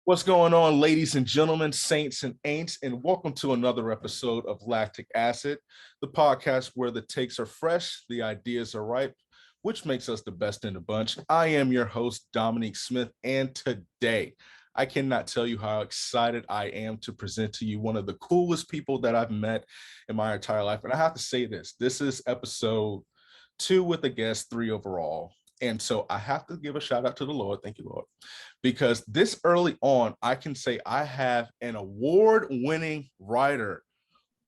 What's going on, ladies and gentlemen, saints and ain'ts, and welcome to another episode of Lactic Acid, the podcast where the takes are fresh, the ideas are ripe, which makes us the best in the bunch. I am your host, Dominique Smith, and today I cannot tell you how excited I am to present to you one of the coolest people that I've met in my entire life. And I have to say this is episode 2 with a guest, 3 overall. And so I have to give a shout out to the Lord. Thank you, Lord. Because this early on, I can say I have an award-winning writer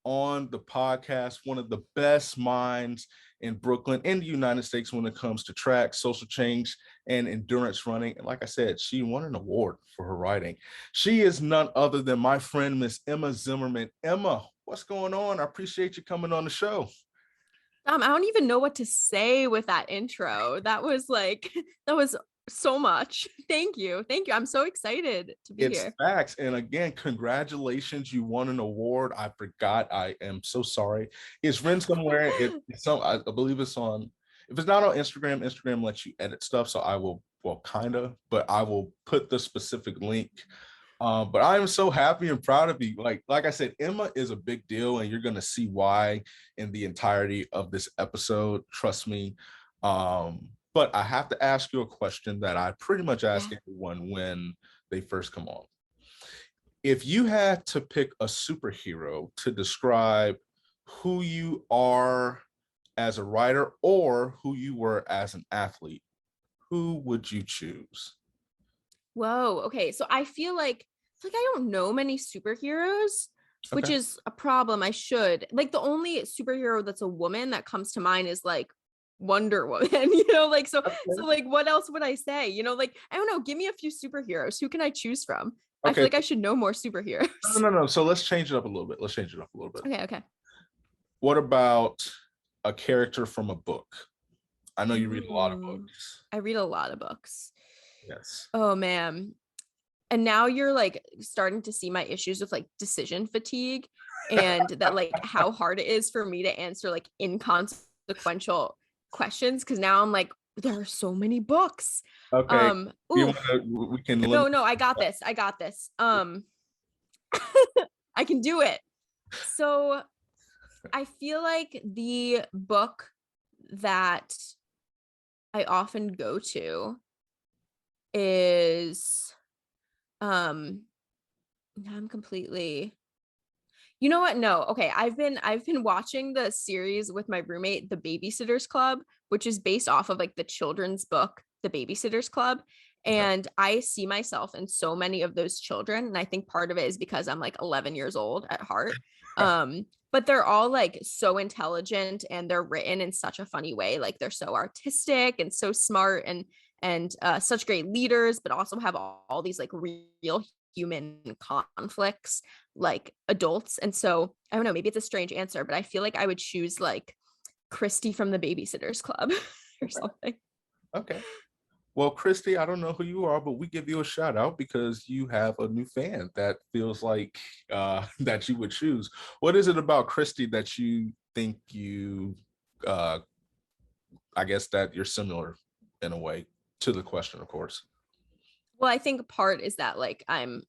on the podcast, one of the best minds in Brooklyn and the United States when it comes to track, social change, and endurance running. And like I said, she won an award for her writing. She is none other than my friend, Miss Emma Zimmerman. Emma, what's going on? I appreciate you coming on the show. I don't even know what to say with that intro. That was so much. Thank you. I'm so excited to be here. It's facts. And again, congratulations. You won an award. I forgot. I am so sorry. It's written somewhere. I believe it's on, if it's not on Instagram, Instagram lets you edit stuff. So I will, but I will put the specific link. But I am so happy and proud of you. Like I said, Emma is a big deal, and you're going to see why in the entirety of this episode. Trust me. But I have to ask you a question that I pretty much ask everyone when they first come on. If you had to pick a superhero to describe who you are as a writer or who you were as an athlete, who would you choose? Whoa. Okay. So I feel like I don't know many superheroes, which is a problem. I should. Like, the only superhero that's a woman that comes to mind is like Wonder Woman, so what else would I say? I don't know. Give me a few superheroes. Who can I choose from? Okay. I feel like I should know more superheroes. No. So let's change it up a little bit. Okay. What about a character from a book? I know you read a lot of books. I read a lot of books. Yes. Oh, man. And now you're like starting to see my issues with like decision fatigue and that like how hard it is for me to answer like inconsequential questions. Cause now I'm like, there are so many books. Okay. We can no, I got this. I can do it. So I feel like the book that I often go to is I'm completely, you know what? No. Okay. I've been watching the series with my roommate, The Babysitter's Club, which is based off of like the children's book, The Babysitter's Club. And I see myself in so many of those children. And I think part of it is because I'm like 11 years old at heart. But they're all like so intelligent and they're written in such a funny way. Like they're so artistic and so smart and such great leaders, but also have all these like real human conflicts like adults. And so I don't know, maybe it's a strange answer, but I feel like I would choose like Christy from The Babysitter's Club or something. Okay. Well, Christy, I don't know who you are, but we give you a shout out because you have a new fan that feels like that you would choose. What is it about Christy that you think I guess that you're similar in a way to the question, of course? Well, I think part is that like I'm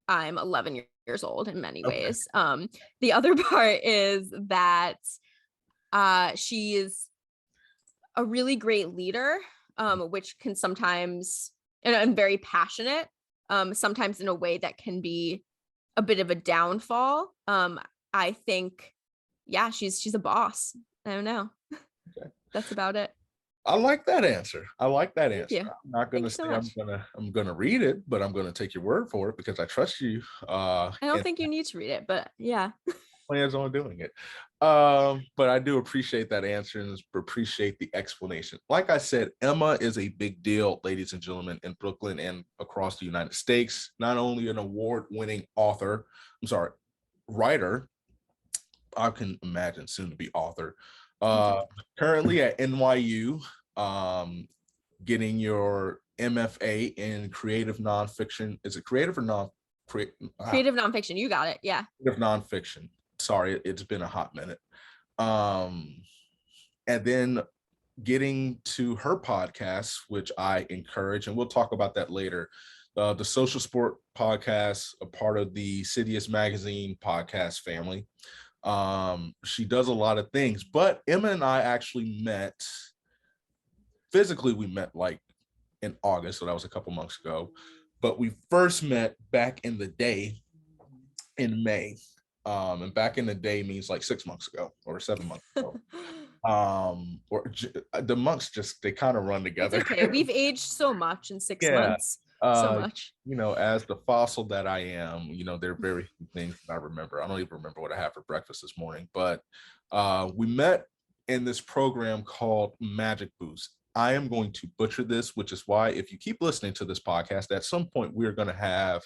11 years old in many ways. The other part is that she is a really great leader, which can sometimes, and very passionate, sometimes in a way that can be a bit of a downfall. I think, she's a boss. I don't know. Okay. That's about it. I like that answer. Thank you. I'm not going to say I'm going to read it, but I'm going to take your word for it because I trust you. I don't think you need to read it, but yeah. Plans on doing it. But I do appreciate that answer and appreciate the explanation. Like I said, Emma is a big deal, ladies and gentlemen, in Brooklyn and across the United States. Not only an award-winning writer, I can imagine soon to be author. Currently at NYU, getting your MFA in creative nonfiction. Is it creative or non? Creative nonfiction. You got it. Yeah. Creative nonfiction. Sorry, it's been a hot minute. And then getting to her podcast, which I encourage, and we'll talk about that later, the Social Sport podcast, a part of the Cityus Magazine podcast family. She does a lot of things, but Emma and I actually met physically. We met like in August, so that was a couple months ago. But we first met back in the day in May. And back in the day means like 6 months ago or 7 months ago. The months just they kind of run together. It's okay. We've aged so much in 6 Yeah. months. So much. As the fossil that I am, there are very few things that I remember. I don't even remember what I had for breakfast this morning, but we met in this program called Magic Boost. I am going to butcher this, which is why if you keep listening to this podcast, at some point we're going to have,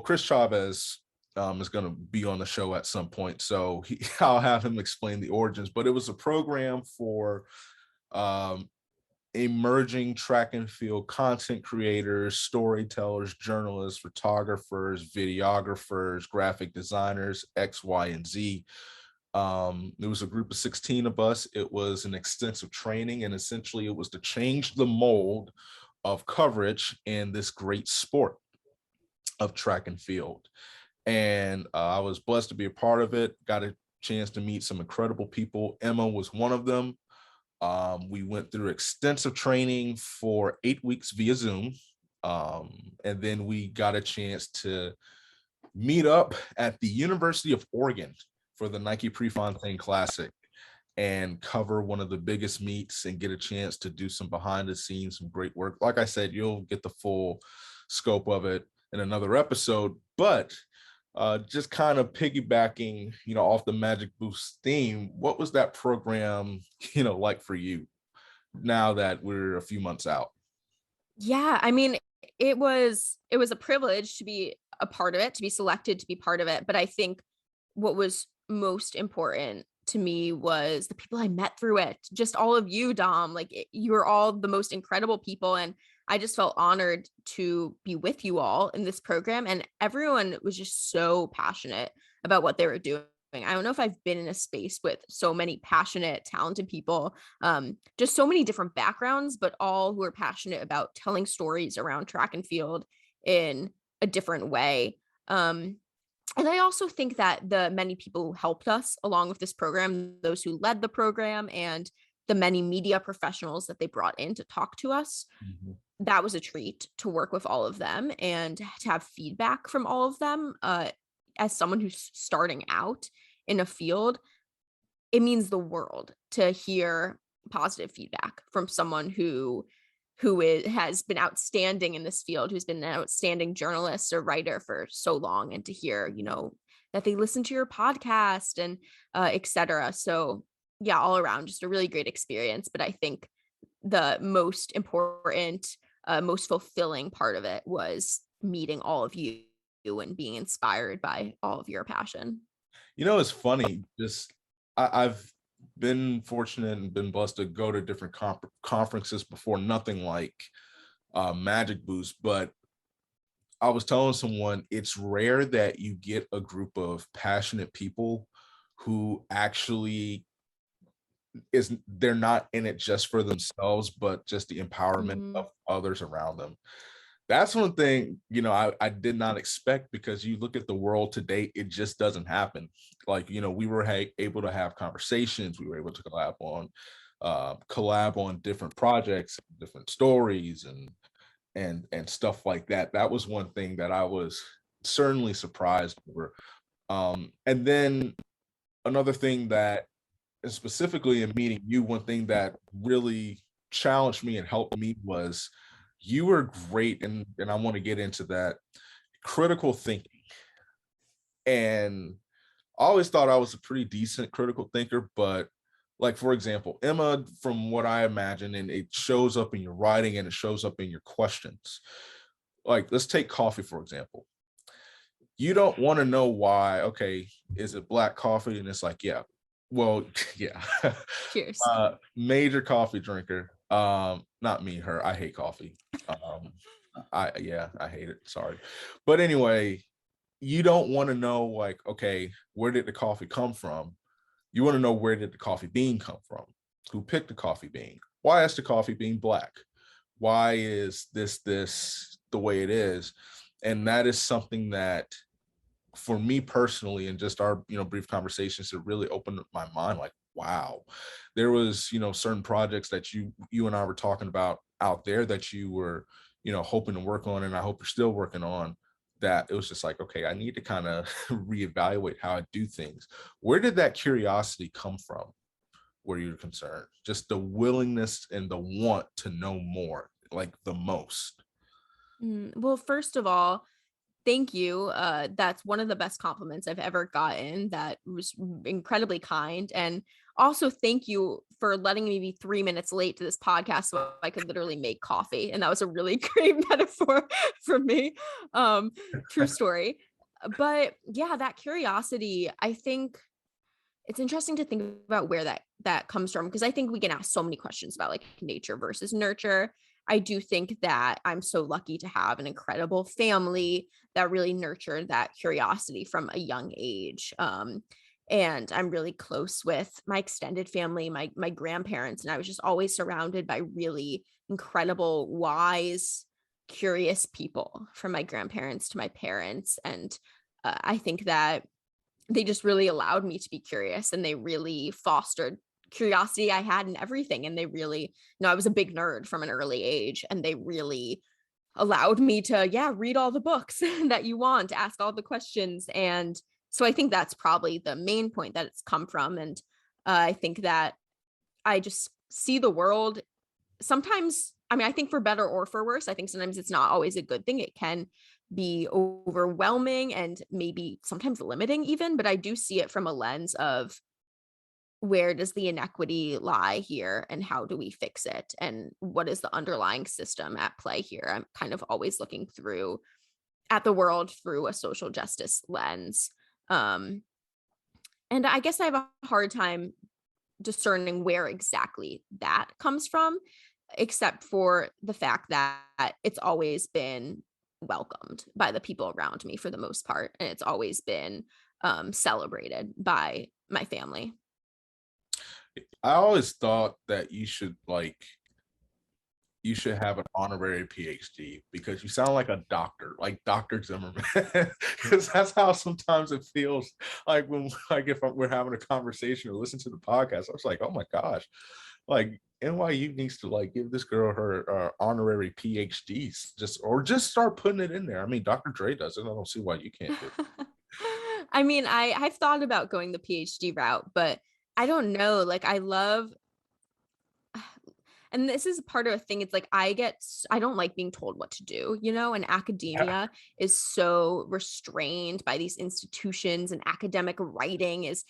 Chris Chavez is going to be on the show at some point. So I'll have him explain the origins, but it was a program for emerging track and field content creators, storytellers, journalists, photographers, videographers, graphic designers, X, Y, and Z. There was a group of 16 of us. It was an extensive training, and essentially it was to change the mold of coverage in this great sport of track and field. And I was blessed to be a part of it, got a chance to meet some incredible people. Emma was one of them. We went through extensive training for 8 weeks via Zoom. And then we got a chance to meet up at the University of Oregon for the Nike Prefontaine Classic and cover one of the biggest meets and get a chance to do some behind the scenes, some great work. Like I said, you'll get the full scope of it in another episode, but just kind of piggybacking, off the Magic Boost theme, what was that program, like for you now that we're a few months out? Yeah, I mean, it was a privilege to be a part of it, to be selected to be part of it. But I think what was most important to me was the people I met through it. Just all of you, Dom, you were all the most incredible people. And I just felt honored to be with you all in this program. And everyone was just so passionate about what they were doing. I don't know if I've been in a space with so many passionate, talented people, just so many different backgrounds, but all who are passionate about telling stories around track and field in a different way. And I also think that the many people who helped us along with this program, those who led the program, and the many media professionals that they brought in to talk to us, that was a treat to work with all of them and to have feedback from all of them. As someone who's starting out in a field, it means the world to hear positive feedback from someone who has been outstanding in this field, who's been an outstanding journalist or writer for so long, and to hear, that they listen to your podcast and etc. So yeah, all around just a really great experience. But I think the most important, most fulfilling part of it was meeting all of you and being inspired by all of your passion. It's funny, just I've been fortunate and been blessed to go to different conferences before, nothing like Magic Boost, but I was telling someone it's rare that you get a group of passionate people who actually they're not in it just for themselves, but just the empowerment of others around them. That's one thing, I did not expect, because you look at the world today, it just doesn't happen. We were able to have conversations. We were able to collab on different projects, different stories, and stuff like that. That was one thing that I was certainly surprised over. And then another thing that, specifically in meeting you, one thing that really challenged me and helped me was you were great, and I want to get into that, critical thinking. And I always thought I was a pretty decent critical thinker, but for example, Emma, from what I imagine, and it shows up in your writing and it shows up in your questions. Let's take coffee, for example. You don't want to know why, okay, is it black coffee? And it's yeah. Well, yeah. Cheers. Major coffee drinker. Not me, her. I hate coffee. I hate it. Sorry. But anyway, you don't want to know okay, where did the coffee come from? You want to know, where did the coffee bean come from? Who picked the coffee bean? Why is the coffee bean black? Why is this the way it is. And that is something that for me personally, and just our, brief conversations, it really opened up my mind. Like, wow, there was, certain projects that you and I were talking about out there that you were, hoping to work on, and I hope you're still working on, that it was just like, okay, I need to kind of reevaluate how I do things. Where did that curiosity come from where you're concerned? Just the willingness and the want to know more, like the most. Well, first of all, thank you. That's one of the best compliments I've ever gotten. That was incredibly kind. And also thank you for letting me be 3 minutes late to this podcast so I could literally make coffee. And that was a really great metaphor for me. True story. But yeah, that curiosity, I think it's interesting to think about where that comes from, because I think we can ask so many questions about like nature versus nurture. I do think that I'm so lucky to have an incredible family that really nurtured that curiosity from a young age. And I'm really close with my extended family, my grandparents, and I was just always surrounded by really incredible, wise, curious people, from my grandparents to my parents. And I think that they just really allowed me to be curious, and they really fostered curiosity I had in everything. And they really, I was a big nerd from an early age, and they really allowed me to, yeah, read all the books that you want, ask all the questions. And so I think that's probably the main point that it's come from. And I think that I just see the world sometimes, I mean, I think for better or for worse. I think sometimes it's not always a good thing. It can be overwhelming and maybe sometimes limiting even, but I do see it from a lens of, where does the inequity lie here, and how do we fix it, and what is the underlying system at play here? I'm kind of always looking through at the world through a social justice lens. Um, and I guess I have a hard time discerning where exactly that comes from, except for the fact that it's always been welcomed by the people around me for the most part, and it's always been celebrated by my family. I always thought that you should have an honorary PhD, because you sound like a doctor, like Dr. Zimmerman. Because that's how sometimes it feels like when, like, if we're having a conversation or listen to the podcast. I was like, oh my gosh, like NYU needs to like give this girl her honorary PhDs, just start putting it in there. I mean, Dr. Dre does it. I don't see why you can't do it. I mean, I've thought about going the PhD route, but I don't know. Like, I love, and this is part of a thing. It's like I don't like being told what to do, and Yeah. academia is so restrained by these institutions, and academic writing is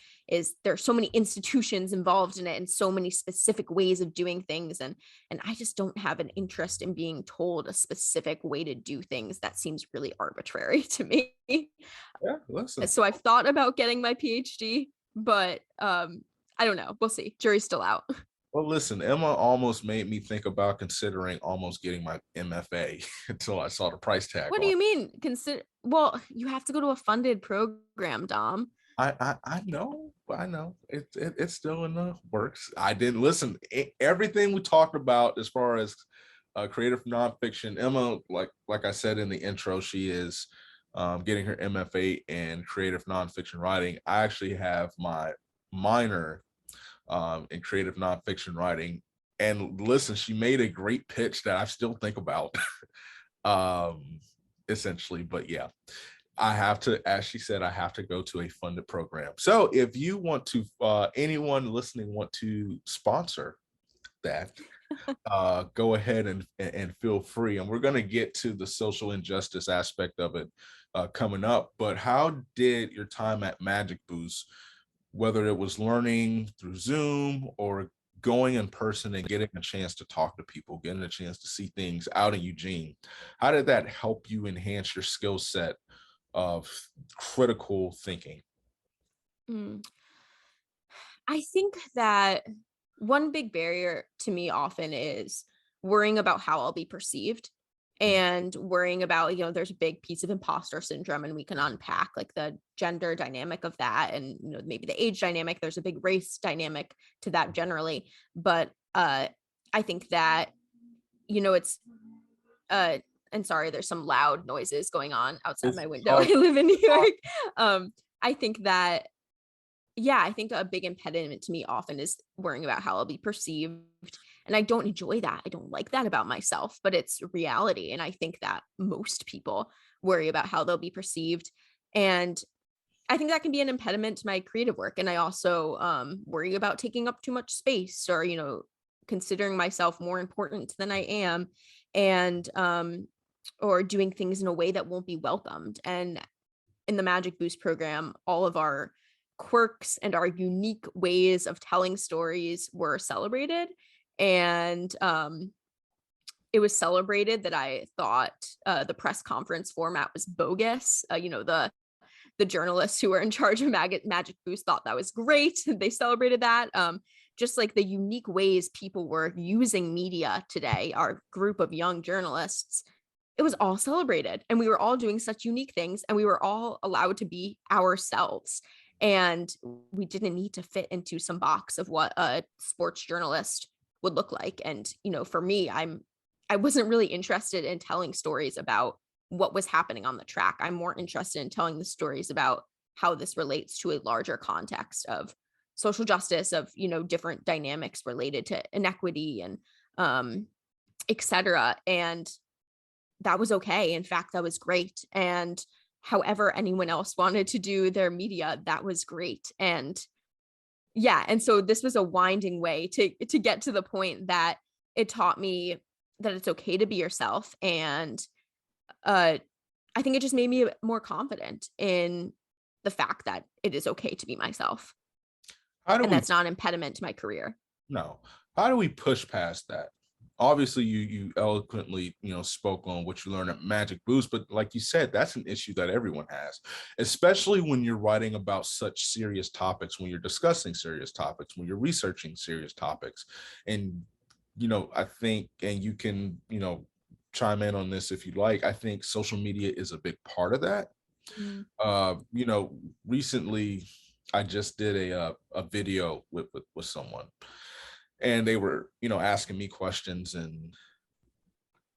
there's so many institutions involved in it, and so many specific ways of doing things. And I just don't have an interest in being told a specific way to do things. That seems really arbitrary to me. Yeah, listen. So I've thought about getting my PhD, but I don't know. We'll see. Jury's still out. Well, listen, Emma almost made me think about considering almost getting my MFA until I saw the price tag What do on it. you mean? Well, you have to go to a funded program, Dom. I know, it's still in the works. I didn't listen. Everything we talked about as far as creative nonfiction, Emma, like I said in the intro, she is getting her MFA in creative nonfiction writing. I actually have my minor in creative nonfiction writing. And listen, she made a great pitch that I still think about, essentially. But yeah, I have to, as she said, I have to go to a funded program. So if you want to, anyone listening want to sponsor that, go ahead and feel free. And we're going to get to the social injustice aspect of it coming up. But how did your time at Magic Boost, whether it was learning through Zoom or going in person and getting a chance to talk to people, getting a chance to see things out in Eugene, how did that help you enhance your skill set of critical thinking? Mm. I think that one big barrier to me often is worrying about how I'll be perceived, and worrying about, there's a big piece of imposter syndrome, and we can unpack like the gender dynamic of that, and maybe the age dynamic. There's a big race dynamic to that generally. But I think that, it's and sorry, there's some loud noises going on outside It's my window. all I live in New York. I think that, yeah, I think a big impediment to me often is worrying about how I'll be perceived. And I don't enjoy that. I don't like that about myself, but it's reality. And I think that most people worry about how they'll be perceived. And I think that can be an impediment to my creative work. And I also worry about taking up too much space or, considering myself more important than I am, and or doing things in a way that won't be welcomed. And in the Magic Boost program, all of our quirks and our unique ways of telling stories were celebrated. And it was celebrated that I thought the press conference format was bogus. The journalists who were in charge of Magic Boost thought that was great. They celebrated that. Just like the unique ways people were using media today, our group of young journalists, it was all celebrated. And we were all doing such unique things, and we were all allowed to be ourselves. And we didn't need to fit into some box of what a sports journalist would look like. And, for me, I wasn't really interested in telling stories about what was happening on the track. I'm more interested in telling the stories about how this relates to a larger context of social justice, of, different dynamics related to inequity and et cetera. And that was okay. In fact, that was great. And however anyone else wanted to do their media, that was great. And yeah, and so this was a winding way to get to the point that it taught me that it's okay to be yourself. And I think it just made me more confident in the fact that it is okay to be myself. how do And we that's not an impediment to my career. no how do we push past that? Obviously you eloquently spoke on what you learned at Magic Boost, but like you said, that's an issue that everyone has, especially when you're writing about such serious topics, when you're discussing serious topics, when you're researching serious topics. And I think, and you can chime in on this if you like, I think social media is a big part of that. Mhm. Recently I just did a video with someone, and they were asking me questions, and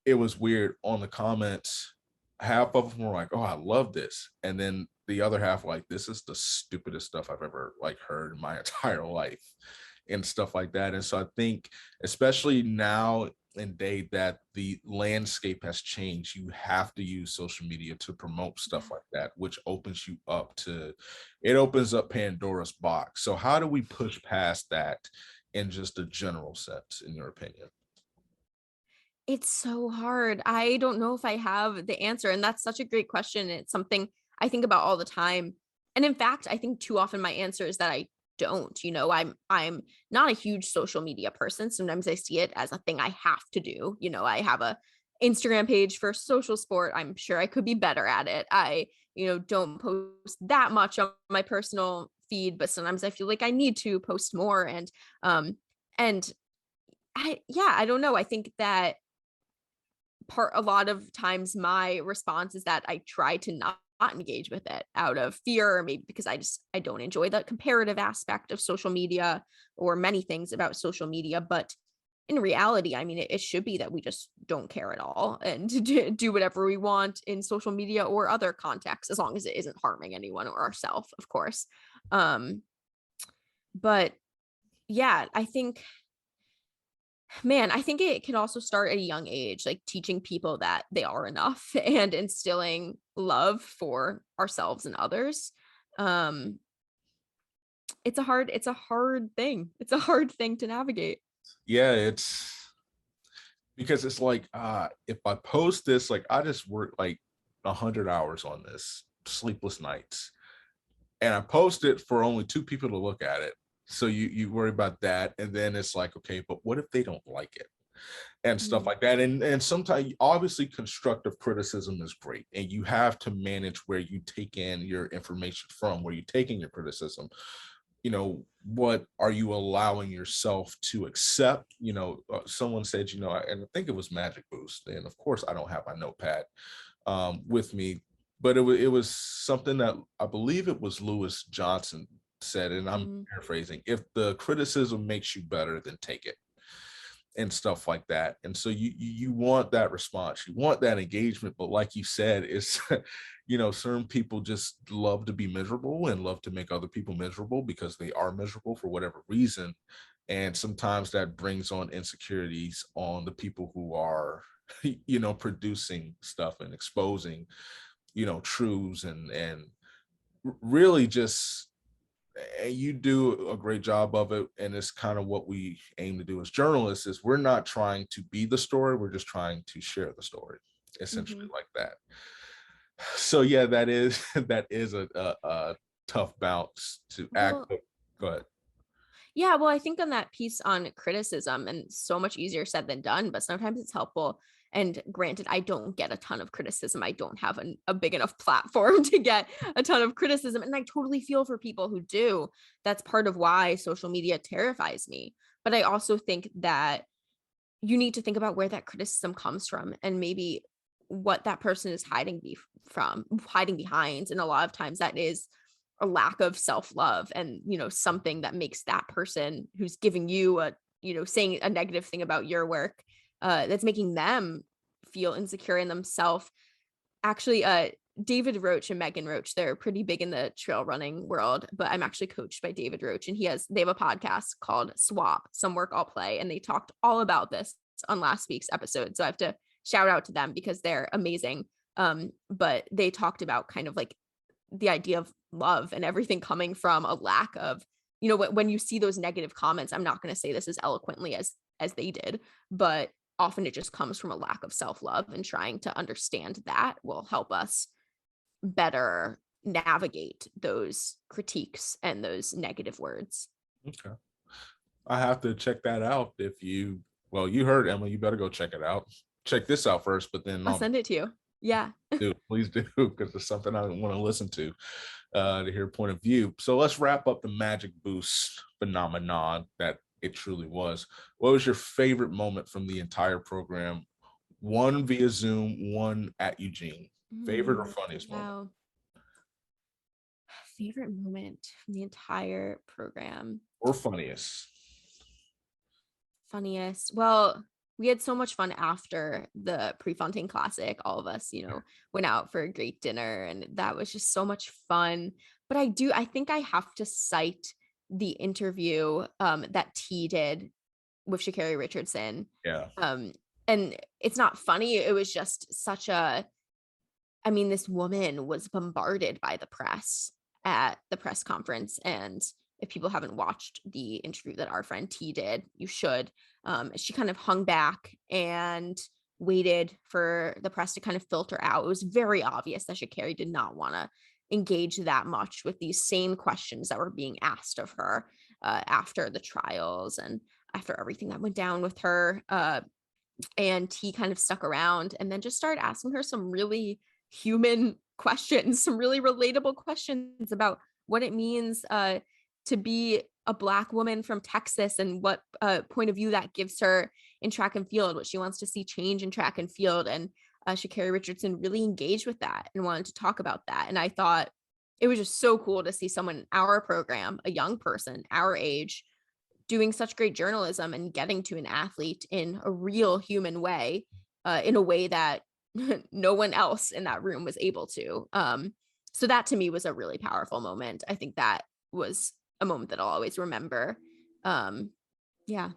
it was weird. On the comments, half of them were like, oh, I love this, and then the other half like, this is the stupidest stuff I've ever heard in my entire life, and stuff like that. And so I think, especially now and day that the landscape has changed, you have to use social media to promote stuff like that, which opens you up to, it opens up Pandora's box. So how do we push past that in just a general sense, in your opinion? It's so hard. I don't know if I have the answer. And that's such a great question. It's something I think about all the time. And in fact, I think too often my answer is that I don't. I'm not a huge social media person. Sometimes I see it as a thing I have to do. I have a Instagram page for social sport. I'm sure I could be better at it. I, don't post that much on my personal feed, but sometimes I feel like I need to post more. And I don't know. I think that a lot of times my response is that I try to not engage with it out of fear, or maybe because I don't enjoy the comparative aspect of social media or many things about social media. But in reality, I mean, it should be that we just don't care at all and do whatever we want in social media or other contexts, as long as it isn't harming anyone or ourselves, of course. um but yeah, I think it can also start at a young age, like teaching people that they are enough and instilling love for ourselves and others. Um, it's a hard thing. It's a hard thing to navigate. Yeah, it's because it's like, if I post this, I just worked 100 hours on this, sleepless nights, and I post it for only two people to look at it. So you worry about that, and then it's like, okay, but what if they don't like it? And stuff Mhm. like that. And sometimes, obviously, constructive criticism is great, and you have to manage where you take in your information from, where you're taking your criticism. What are you allowing yourself to accept? Someone said, and I think it was Magic Boost, and of course I don't have my notepad with me, but it was something that I believe it was Lewis Johnson said, and I'm Mhm. paraphrasing: if the criticism makes you better, then take it. and stuff like that. And so you want that response, you want that engagement. But like you said, it's certain people just love to be miserable and love to make other people miserable because they are miserable for whatever reason. And sometimes that brings on insecurities on the people who are producing stuff and exposing truths, and really just, and you do a great job of it. And it's kind of what we aim to do as journalists, is we're not trying to be the story, we're just trying to share the story, essentially, like that. So yeah, that is that is a tough bounce to act. Well, Go ahead. yeah, well, I think on that piece on criticism, and so much easier said than done, but sometimes it's helpful. And granted, I don't get a ton of criticism. I don't have a big enough platform to get a ton of criticism. And I totally feel for people who do. That's part of why social media terrifies me. But I also think that you need to think about where that criticism comes from, and maybe what that person is hiding behind. And a lot of times that is a lack of self-love, and something that makes that person who's giving you saying a negative thing about your work, that's making them feel insecure in themselves. Actually, David Roach and Megan Roach, they're pretty big in the trail running world, but I'm actually coached by David Roach, and they have a podcast called Swap, Some Work I'll Play, and they talked all about this on last week's episode. So I have to shout out to them because they're amazing. But they talked about kind of like the idea of love and everything coming from a lack of, when you see those negative comments, I'm not going to say this as eloquently as they did, but often it just comes from a lack of self-love, and trying to understand that will help us better navigate those critiques and those negative words. Okay, I have to check that out. You heard Emma, you better go check it out. Check this out first, but then I'll send it to you. Yeah. please do, because it's something I want to listen to hear point of view. So let's wrap up the magic boost phenomenon that it truly was. What was your favorite moment from the entire program? One via Zoom, one at Eugene. Favorite or funniest moment? Wow. Favorite moment from the entire program. Or funniest? Funniest. Well, we had so much fun after the Prefontaine Classic. All of us, went out for a great dinner, and that was just so much fun. But I think I have to cite the interview that T did with Sha'Carri Richardson. Yeah. And it's not funny. It was just this woman was bombarded by the press at the press conference. And if people haven't watched the interview that our friend T did, you should. She kind of hung back and waited for the press to kind of filter out. It was very obvious that Sha'Carri did not want to engage that much with these same questions that were being asked of her after the trials and after everything that went down with her. And he kind of stuck around and then just started asking her some really human questions, some really relatable questions about what it means to be a Black woman from Texas, and what point of view that gives her in track and field, what she wants to see change in track and field. And Sha'Carri Richardson really engaged with that and wanted to talk about that. And I thought it was just so cool to see someone in our program, a young person, our age, doing such great journalism and getting to an athlete in a real human way, in a way that no one else in that room was able to. So that to me was a really powerful moment. I think that was a moment that I'll always remember. Yeah.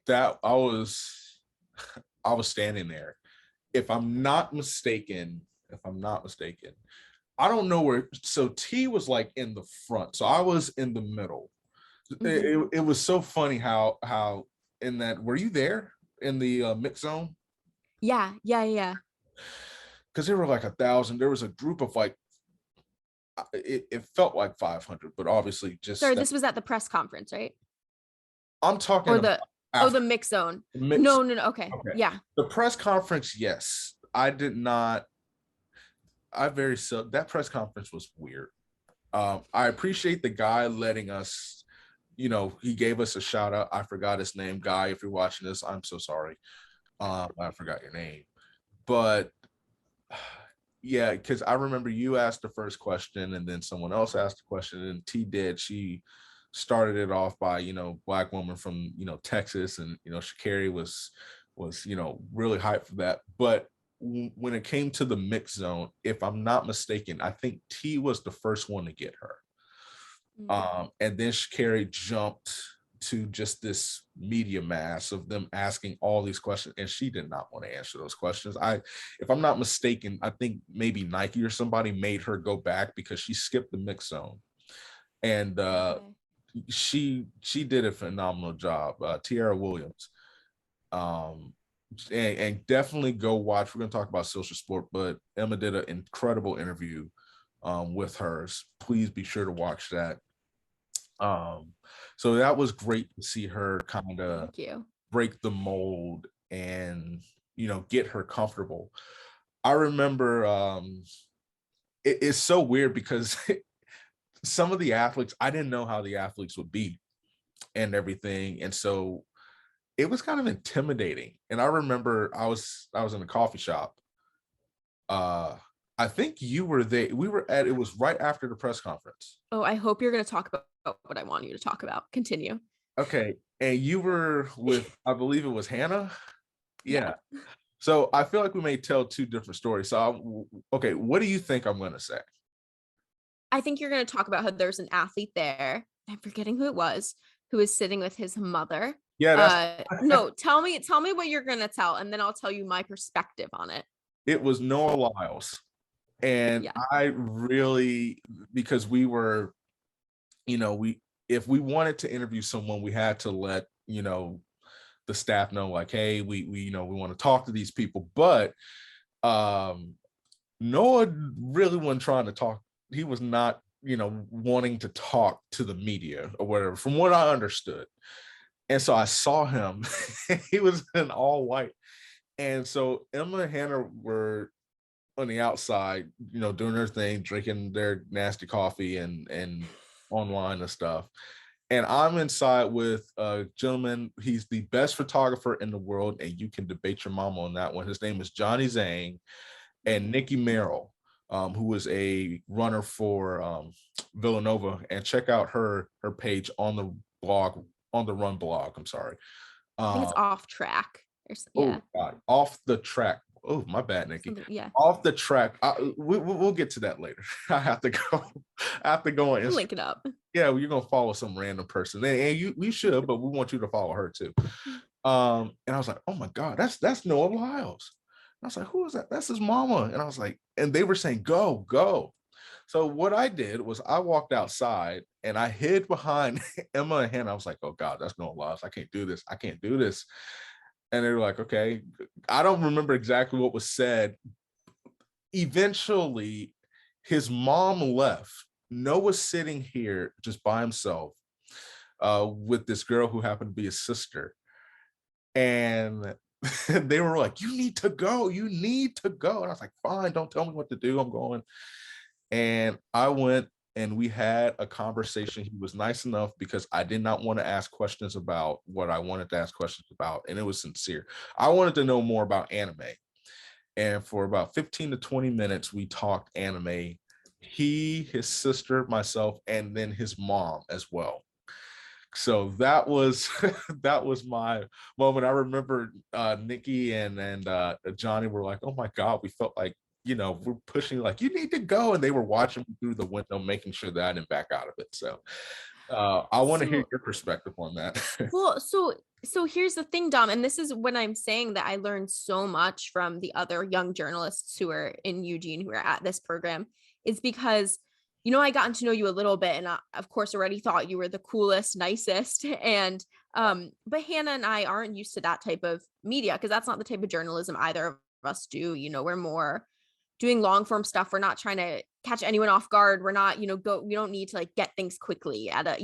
That I was standing there. If I'm not mistaken, I don't know where. So T was like in the front. So I was in the middle. Mm-hmm. It was so funny how in that, were you there in the mix zone? Yeah. Because there were like 1,000. There was a group of like, it felt like 500, but obviously just. Sorry, this was at the press conference, right? I'm talking about the mix zone. No. Okay. Yeah. The press conference, yes. That press conference was weird. I appreciate the guy letting us, he gave us a shout out. I forgot his name. Guy, if you're watching this, I'm so sorry. I forgot your name. But yeah, because I remember you asked the first question and then someone else asked the question, and T did. She started it off by, Black woman from, Texas, and Sha'Carri was really hyped for that. But when it came to the mix zone, if I'm not mistaken, I think T was the first one to get her. And then Sha'Carri jumped to just this media mass of them asking all these questions, and she did not want to answer those questions. If I'm not mistaken, I think maybe Nike or somebody made her go back because she skipped the mix zone, and she did a phenomenal job. Tiara Williams, and definitely go watch. We're going to talk about Social Sport, but Emma did an incredible interview with hers. Please be sure to watch that. So that was great to see her kind of break the mold and get her comfortable. I remember it's so weird because some of the athletes, I didn't know how the athletes would be and everything, and so it was kind of intimidating. And I remember I was in a coffee shop. I think you were there. It was right after the press conference. Oh, I hope you're going to talk about what I want you to talk about. Continue. Okay. And you were with, I believe it was Hannah. Yeah. So I feel like we may tell two different stories. So, okay, what do you think I'm going to say? I think you're going to talk about how there's an athlete there. I'm forgetting who it was, who was sitting with his mother. Yeah. No, tell me what you're going to tell, and then I'll tell you my perspective on it. It was Noah Lyles. And I really, because we were, if we wanted to interview someone, we had to let, the staff know, like, hey, we want to talk to these people. But Noah really wasn't trying to talk. He was not, wanting to talk to the media or whatever, from what I understood. And so I saw him. He was in all white. And so Emma and Hannah were on the outside, doing their thing, drinking their nasty coffee and online and stuff. And I'm inside with a gentleman. He's the best photographer in the world, and you can debate your mama on that one. His name is Johnny Zhang, and Nikki Merrill, who is a runner for Villanova. And check out her page on the blog, on the Run blog. I'm sorry. I think it's Off Track. Oh God, Off the Track. Oh, my bad, Nikki. Yeah. Off the Track. We'll get to that later. I have to go. And link it up. Yeah, you're gonna follow some random person, and we should, but we want you to follow her too. And I was like, oh my God, that's Noah Lyles. And I was like, who is that? That's his mama. And I was like, and they were saying, go. So what I did was I walked outside and I hid behind Emma and Hannah. I was like, oh God, that's Noah Lyles. I can't do this. And they were like, okay. I don't remember exactly what was said. Eventually, his mom left. Noah's sitting here just by himself with this girl who happened to be his sister. And they were like, you need to go. And I was like, fine, don't tell me what to do. I'm going. And I went, and we had a conversation. He was nice enough because I did not want to ask questions about what I wanted to ask questions about. And it was sincere. I wanted to know more about anime. And for about 15 to 20 minutes, we talked anime. He, his sister, myself, and then his mom as well. So that was my moment. I remember Nikki and Johnny were like, oh my God, we felt like, we're pushing, like, you need to go. And they were watching me through the window, making sure that I didn't back out of it. So I want to hear your perspective on that. Well, so here's the thing, Dom, and this is when I'm saying that I learned so much from the other young journalists who are in Eugene, who are at this program, is because, I gotten to know you a little bit, and I, of course, already thought you were the coolest, nicest. And but Hannah and I aren't used to that type of media, because that's not the type of journalism either of us do. We're more doing long form stuff. We're not trying to catch anyone off guard. We're not, we don't need to like get things quickly at a,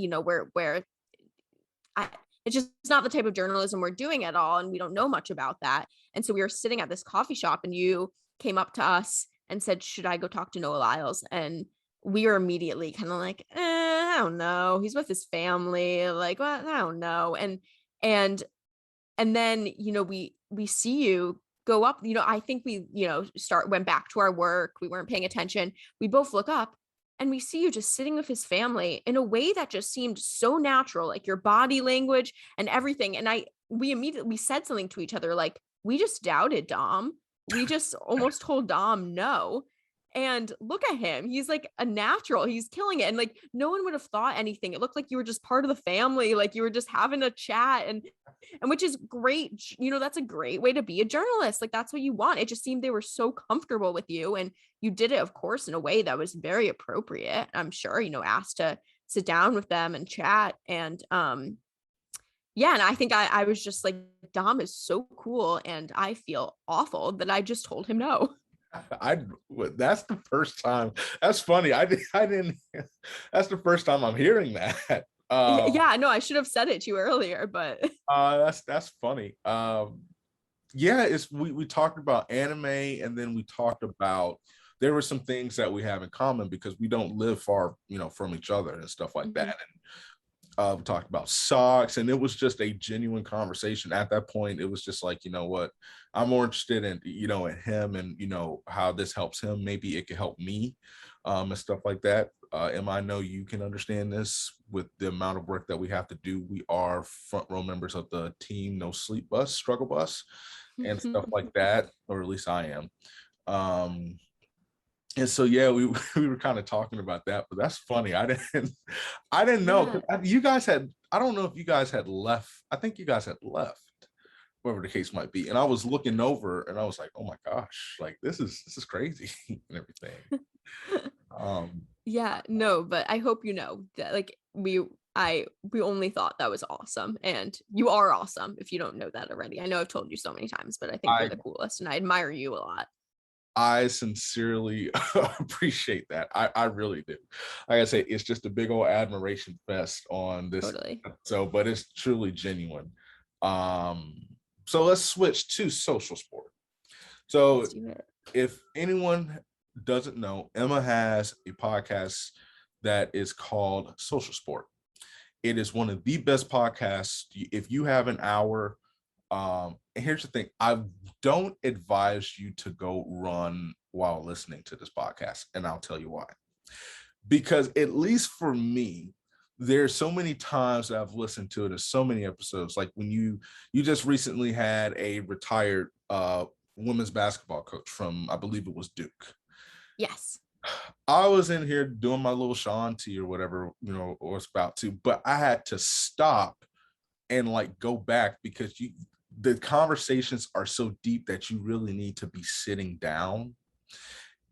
it's just not the type of journalism we're doing at all. And we don't know much about that. And so we were sitting at this coffee shop, and you came up to us and said, should I go talk to Noah Lyles? And we were immediately kind of like, I don't know. He's with his family. Like, well, I don't know. And then, we see you go up, I think we, went back to our work. We weren't paying attention. We both look up, and we see you just sitting with his family in a way that just seemed so natural, like your body language and everything. And we said something to each other like, we just doubted Dom. We just almost told Dom no. And look at him. He's like a natural. He's killing it. And like no one would have thought anything. It looked like you were just part of the family. Like you were just having a chat and which is great. You know, that's a great way to be a journalist. Like that's what you want. It just seemed they were so comfortable with you, and you did it, of course, in a way that was very appropriate. I'm sure, you know, asked to sit down with them and chat. And yeah, and I think I was just like, Dom is so cool, and I feel awful that I just told him no. I that's the first time. That's funny. I didn't. That's the first time I'm hearing that. Yeah, no, I should have said it to you earlier, but That's funny. Yeah, it's we talked about anime, and then we talked about there were some things that we have in common because we don't live far, you know, from each other and stuff like that. And we talked about socks, and it was just a genuine conversation. At that point, it was just like, you know what, I'm more interested in, you know, in him and, you know, how this helps him. Maybe it could help me, and stuff like that. I know you can understand this with the amount of work that we have to do. We are front row members of the team No Sleep Bus, struggle bus, and stuff like that, or at least I am. And so yeah, we were kind of talking about that, but that's funny. I didn't know. yeah. You guys had, I don't know if you guys had left. I think you guys had left, whatever the case might be. And I was looking over and I was like, oh my gosh, like this is crazy and everything. Yeah, no, but I hope you know that like we only thought that was awesome, and you are awesome if you don't know that already. I know I've told you so many times, but I think you're I the coolest and I admire you a lot. I sincerely appreciate that. I really do. Like I say, it's just a big old admiration fest on this. Totally. So, but it's truly genuine. Um, so let's switch to social sport. So Let's do it. if anyone doesn't know, Emma has a podcast that is called Social Sport. It is one of the best podcasts. If you have an hour, and here's the thing, I don't advise you to go run while listening to this podcast, and I'll tell you why. Because at least for me, there's so many times that I've listened to it, there's so many episodes. Like when you just recently had a retired women's basketball coach from, I believe it was Duke. Yes. I was in here doing my little Sean tea or whatever, you know, or was about to, but I had to stop and like go back because the conversations are so deep that you really need to be sitting down.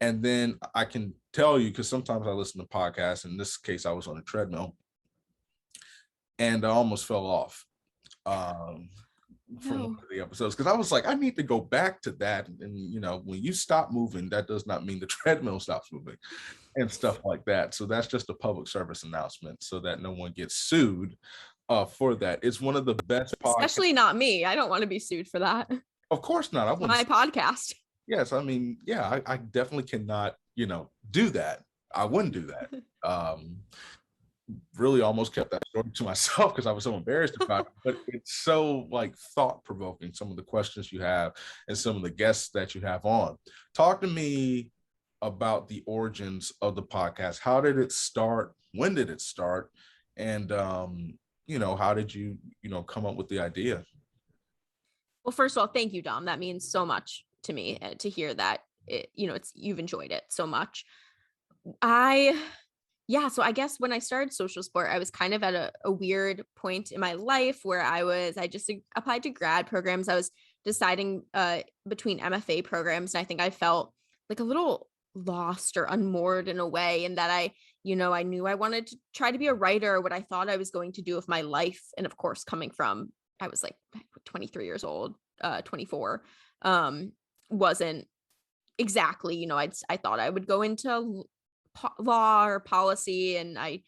And then I can tell you, because sometimes I listen to podcasts, in this case I was on a treadmill and I almost fell off from one No. of the episodes, because I was like, I need to go back to that. And you know, when you stop moving, that does not mean the treadmill stops moving and stuff like that. So that's just a public service announcement so that no one gets sued for that. It's one of the best podcasts. Especially not me. I don't want to be sued for that. Of course not. I It's wouldn't. my podcast. Yes, I mean, yeah, I definitely cannot, you know, do that. I wouldn't do that. Really almost kept that story to myself because I was so embarrassed about it. But it's so like thought provoking, some of the questions you have and some of the guests that you have on. Talk to me about the origins of the podcast. How did it start? When did it start? And you know, how did you, you know, come up with the idea? Well, first of all, thank you, Dom. That means so much to me to hear that you know, you've enjoyed it so much. I Yeah, so I guess when I started social sport, I was kind of at a weird point in my life where I just applied to grad programs. I was deciding between MFA programs, and I think I felt like a little lost or unmoored in a way, and that you know, I knew I wanted to try to be a writer, what I thought I was going to do with my life. And of course, coming from, I was like 23 years old, 24, wasn't exactly, you know, I thought I would go into law or policy, and I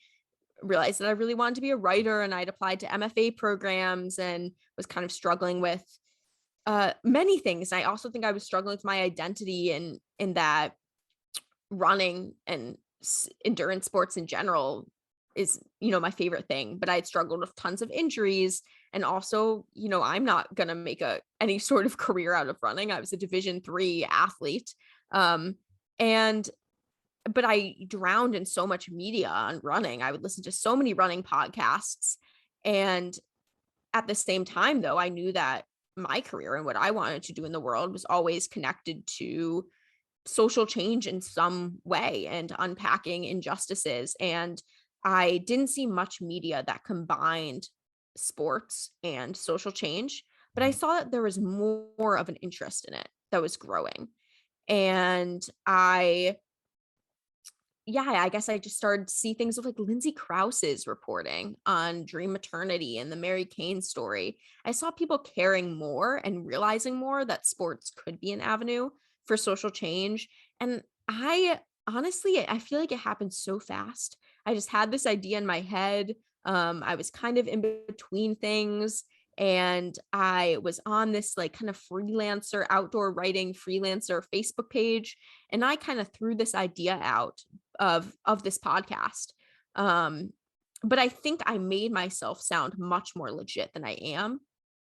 realized that I really wanted to be a writer, and I'd applied to MFA programs and was kind of struggling with many things. I also think I was struggling with my identity in that running and endurance sports in general is, you know, my favorite thing, but I had struggled with tons of injuries. And also, you know, I'm not going to make any sort of career out of running. I was a Division III athlete. And but I drowned in so much media on running. I would listen to so many running podcasts. And at the same time, though, I knew that my career and what I wanted to do in the world was always connected to social change in some way and unpacking injustices. And I didn't see much media that combined sports and social change, but I saw that there was more of an interest in it that was growing. And I guess I just started to see things with like Lindsay Krause's reporting on Dream Maternity and the Mary Kane story. I saw people caring more and realizing more that sports could be an avenue for social change. And I honestly, I feel like it happened so fast. I just had this idea in my head. I was kind of in between things. And I was on this like kind of freelancer, outdoor writing freelancer Facebook page. And I kind of threw this idea out of this podcast. But I think I made myself sound much more legit than I am.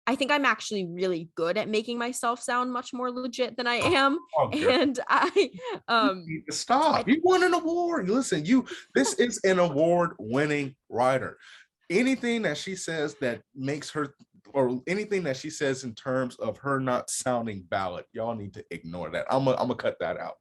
I think I'm actually really good at making myself sound much more legit than I am. Oh, girl. And You need to stop. You won an award. Listen, this is an award-winning writer. Anything that she says that makes her, or anything that she says in terms of her not sounding valid, y'all need to ignore that. I'm gonna cut that out.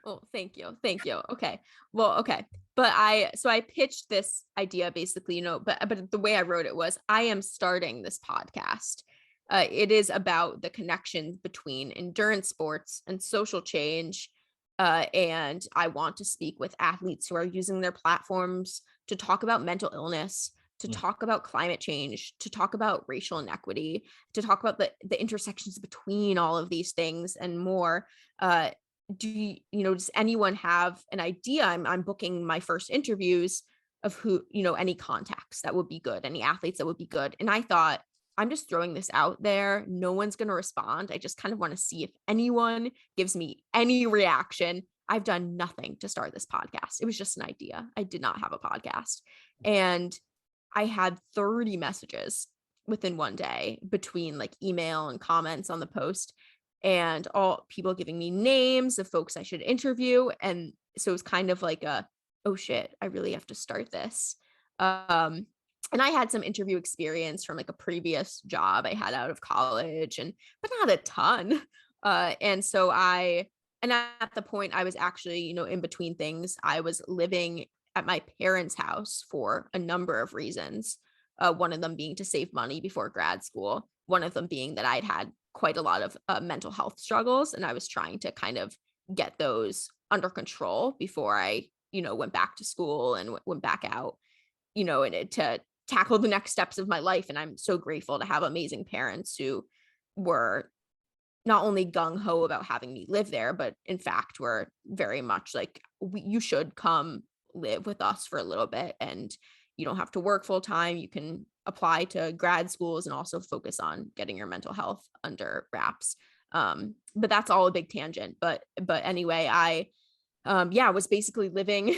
Oh, thank you. Thank you. Okay. Well, okay. But I pitched this idea basically, but the way I wrote it was I am starting this podcast. It is about the connection between endurance sports and social change. And I want to speak with athletes who are using their platforms to talk about mental illness, to talk about climate change, to talk about racial inequity, to talk about the intersections between all of these things and more. Does anyone have an idea? I'm booking my first interviews of who, any contacts that would be good, any athletes that would be good. And I thought, I'm just throwing this out there. No one's going to respond. I just kind of want to see if anyone gives me any reaction. I've done nothing to start this podcast. It was just an idea. I did not have a podcast. And I had 30 messages within one day between like email and comments on the post, and all people giving me names of folks I should interview. And so it was kind of like oh shit, I really have to start this. And I had some interview experience from like a previous job I had out of college, but not a ton. And at the point I was actually, in between things, I was living at my parents' house for a number of reasons. One of them being to save money before grad school. One of them being that I'd had quite a lot of mental health struggles, and I was trying to kind of get those under control before I, went back to school and went back out, and to tackle the next steps of my life. And I'm so grateful to have amazing parents who were not only gung-ho about having me live there, but in fact were very much like, you should come live with us for a little bit, and you don't have to work full time. You can apply to grad schools and also focus on getting your mental health under wraps. But that's all a big tangent. But anyway, I was basically living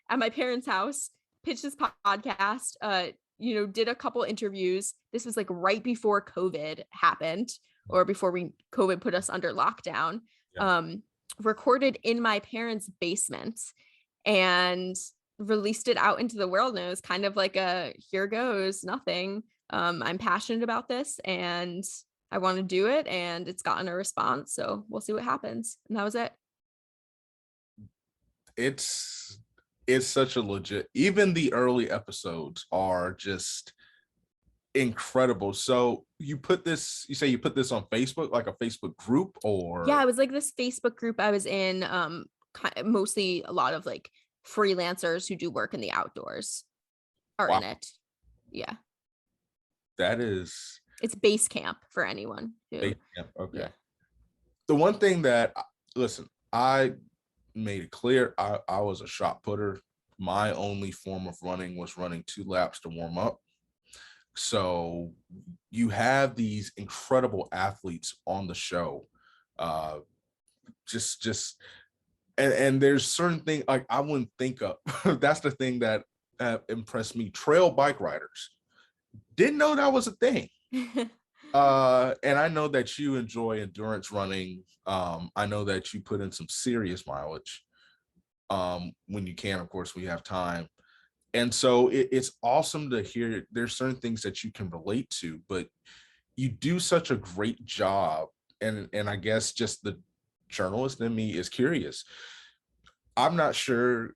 at my parents' house, pitched this podcast, did a couple interviews. This was like right before COVID happened, or before COVID put us under lockdown. Yeah. Recorded in my parents' basement and released it out into the world. And it was kind of like here goes nothing. I'm passionate about this and I want to do it, and it's gotten a response. So we'll see what happens. And that was it. It's such a legit, even the early episodes are just incredible. So you say you put this on Facebook, like a Facebook group, or? Yeah, it was like this Facebook group I was in, mostly a lot of like freelancers who do work in the outdoors are in it. Yeah. It's base camp for anyone who. Base camp, okay. Yeah. The one thing that, listen, I made it clear, I was a shot putter. My only form of running was running 2 laps to warm up. So you have these incredible athletes on the show. And there's certain things like I wouldn't think of. That's the thing that impressed me. Trail bike riders. Didn't know that was a thing. And I know that you enjoy endurance running. I know that you put in some serious mileage. when you can, of course, we have time. And so it's awesome to hear there's certain things that you can relate to, but you do such a great job. And I guess just the journalist in me is curious. I'm not sure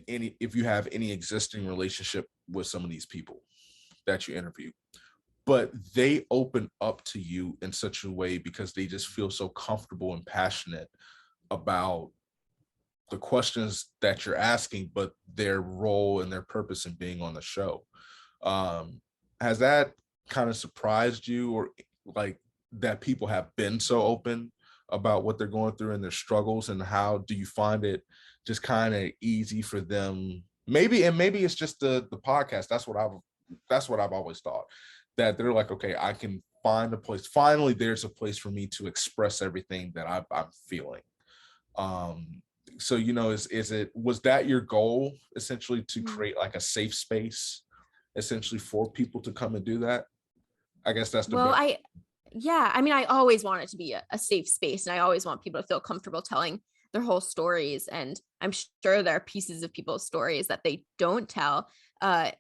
any if you have any existing relationship with some of these people that you interview, but they open up to you in such a way because they just feel so comfortable and passionate about the questions that you're asking, but their role and their purpose in being on the show. Um, has that kind of surprised you, or like that people have been so open about what they're going through and their struggles, and how do you find it just kind of easy for them? Maybe it's just the podcast. That's what I've always thought, that they're like, okay, I can find a place. Finally, there's a place for me to express everything that I'm feeling. Um, so was that your goal, essentially, to create like a safe space, essentially, for people to come and do that? I guess that's the Well, best. yeah, I mean, I always want it to be a safe space, and I always want people to feel comfortable telling their whole stories. And I'm sure there are pieces of people's stories that they don't tell. Uh,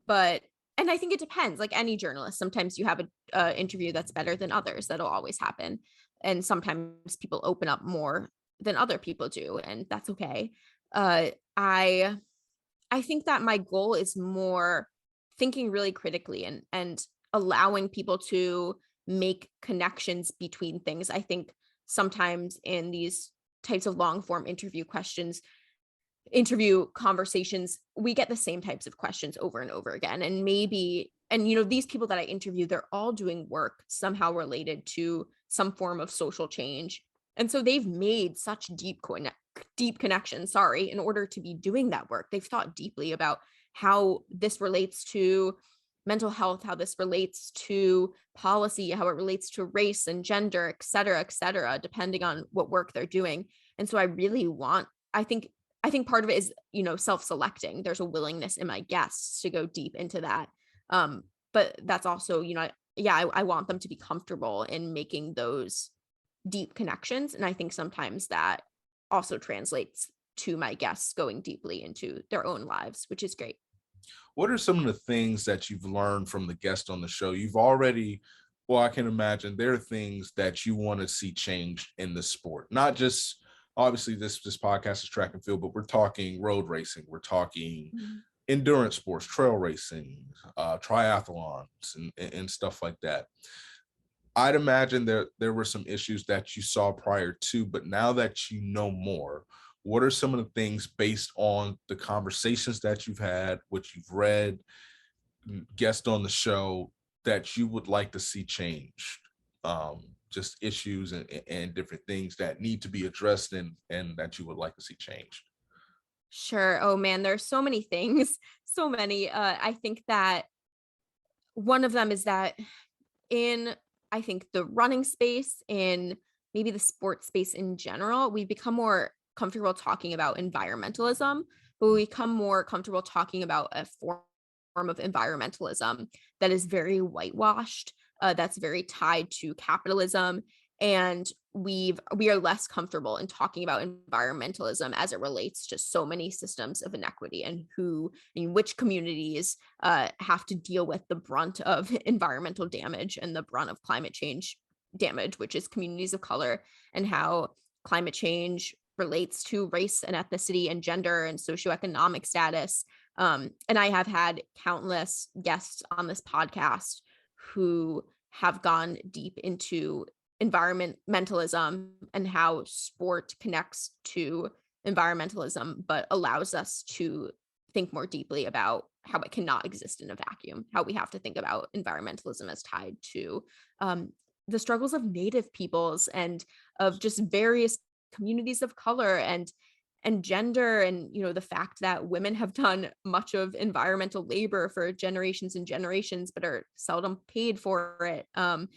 but, and I think it depends, like any journalist, sometimes you have a interview that's better than others. That'll always happen. And sometimes people open up more than other people do, and that's okay. Uh, I, I think that my goal is more thinking really critically and allowing people to make connections between things. I think sometimes in these types of long form interview conversations, we get the same types of questions over and over again. And maybe, and these people that I interview, they're all doing work somehow related to some form of social change. And so they've made such deep connections, in order to be doing that work. They've thought deeply about how this relates to mental health, how this relates to policy, how it relates to race and gender, et cetera, depending on what work they're doing. And so I think part of it is, self-selecting. There's a willingness in my guests to go deep into that. But that's also, I want them to be comfortable in making those deep connections. And I think sometimes that also translates to my guests going deeply into their own lives, which is great. What are some of the things that you've learned from the guest on the show? You've already, well, I can imagine there are things that you want to see changed in the sport, not just, obviously this podcast is track and field, but we're talking road racing, we're talking Mhm. endurance sports, trail racing, triathlons, and stuff like that. I'd imagine there were some issues that you saw prior to, but now that you know more, what are some of the things, based on the conversations that you've had, what you've read, guest on the show, that you would like to see changed? Just issues and different things that need to be addressed, and that you would like to see changed. Sure. Oh man, there's so many things, so many. I think that one of them is that in, I think, the running space, in maybe the sports space in general, we've become more comfortable talking about environmentalism, but we become more comfortable talking about a form of environmentalism that is very whitewashed, that's very tied to capitalism. And we are less comfortable in talking about environmentalism as it relates to so many systems of inequity, and who in which communities have to deal with the brunt of environmental damage and the brunt of climate change damage, which is communities of color, and how climate change relates to race and ethnicity and gender and socioeconomic status. And I have had countless guests on this podcast who have gone deep into environmentalism and how sport connects to environmentalism, but allows us to think more deeply about how it cannot exist in a vacuum, how we have to think about environmentalism as tied to the struggles of Native peoples and of just various communities of color and gender, and the fact that women have done much of environmental labor for generations and generations but are seldom paid for it. And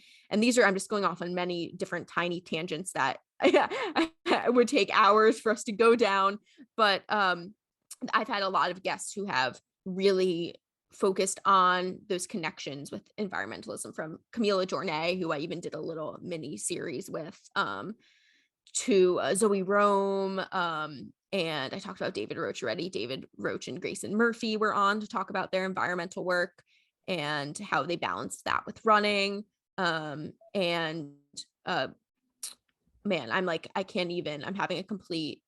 these are, I'm just going off on many different tiny tangents that it would take hours for us to go down. But I've had a lot of guests who have really focused on those connections with environmentalism, from Camila Jornay, who I even did a little mini series with, to Zoe Rome. And I talked about David Roach already. David Roach and Grayson Murphy were on to talk about their environmental work and how they balanced that with running. And man, I'm having a complete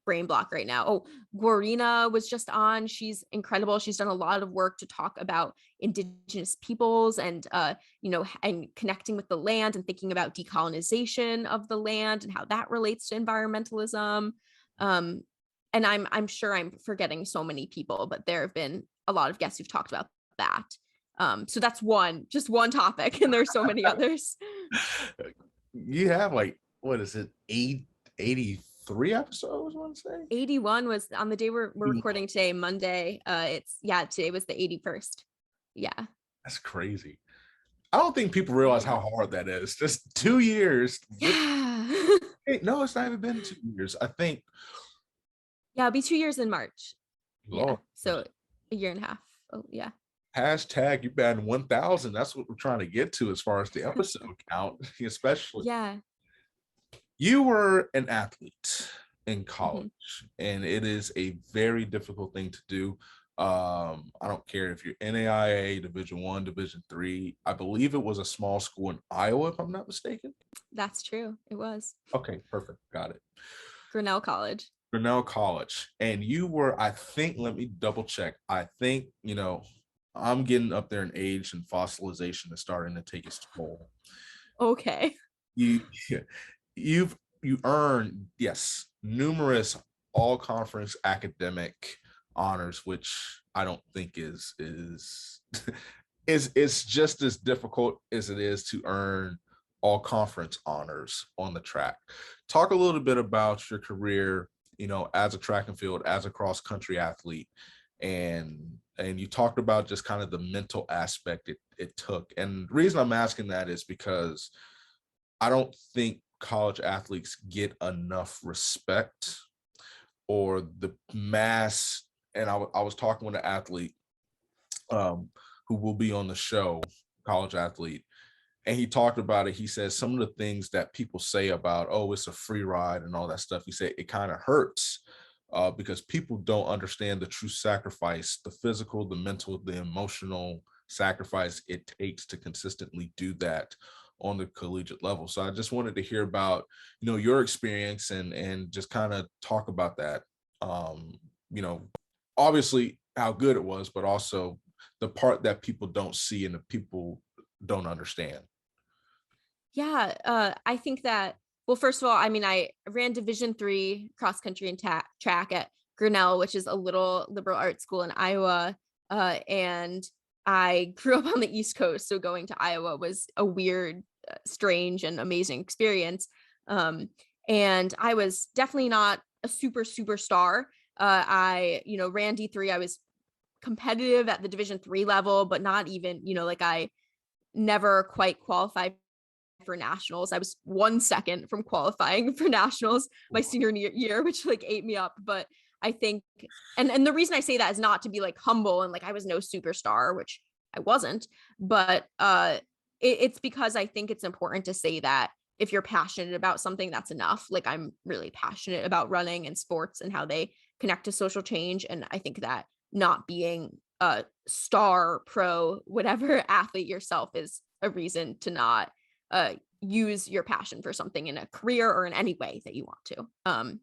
brain block right now. Oh, Guarina was just on. She's incredible. She's done a lot of work to talk about indigenous peoples and and connecting with the land and thinking about decolonization of the land and how that relates to environmentalism. And I'm sure I'm forgetting so many people, but there have been a lot of guests who've talked about that. So that's just one topic, and there's so many others. You have like, what is it, 83 episodes, I want to say? 81 was on the day we're recording today, Monday. Today was the 81st. Yeah. That's crazy. I don't think people realize how hard that is. Just 2 years. Yeah. No, it's not even been 2 years. I think. Yeah, it'll be 2 years in March. Lord. Yeah. So a year and a half. Oh, yeah. Hashtag you batting 1,000. That's what we're trying to get to as far as the episode count, especially. Yeah. You were an athlete in college, and it is a very difficult thing to do. I don't care if you're NAIA, Division I, Division III. I believe it was a small school in Iowa, if I'm not mistaken. That's true. It was. Okay, perfect. Got it. Grinnell College. And you were, I think, let me double check. I think, I'm getting up there in age, and fossilization is starting to take its toll. Okay. You earned, yes, numerous all-conference academic honors, which I don't think is it's just as difficult as it is to earn all-conference honors on the track. Talk a little bit about your career, as a track and field, as a cross-country athlete, and you talked about just kind of the mental aspect it took. And the reason I'm asking that is because I don't think college athletes get enough respect or the mass. And I was talking with an athlete who will be on the show, college athlete, and he talked about it. He says some of the things that people say about, oh, it's a free ride and all that stuff, he said it kind of hurts because people don't understand the true sacrifice, the physical, the mental, the emotional sacrifice it takes to consistently do that on the collegiate level. So I just wanted to hear about, your experience and just kind of talk about that. Obviously how good it was, but also the part that people don't see and the people don't understand. Yeah. I think that, well, first of all, I ran Division III cross country and track at Grinnell, which is a little liberal arts school in Iowa. And I grew up on the East Coast, so going to Iowa was a weird, strange, and amazing experience. And I was definitely not a superstar. I ran D3. I was competitive at the Division III level, but not even, I never quite qualified for nationals. I was 1 second from qualifying for nationals my senior year, which ate me up. But I think, and the reason I say that is not to be humble and I was no superstar, which I wasn't, but it's because I think it's important to say that if you're passionate about something, that's enough. I'm really passionate about running and sports and how they connect to social change. And I think that not being a star, pro, whatever athlete yourself is a reason to not use your passion for something in a career or in any way that you want to.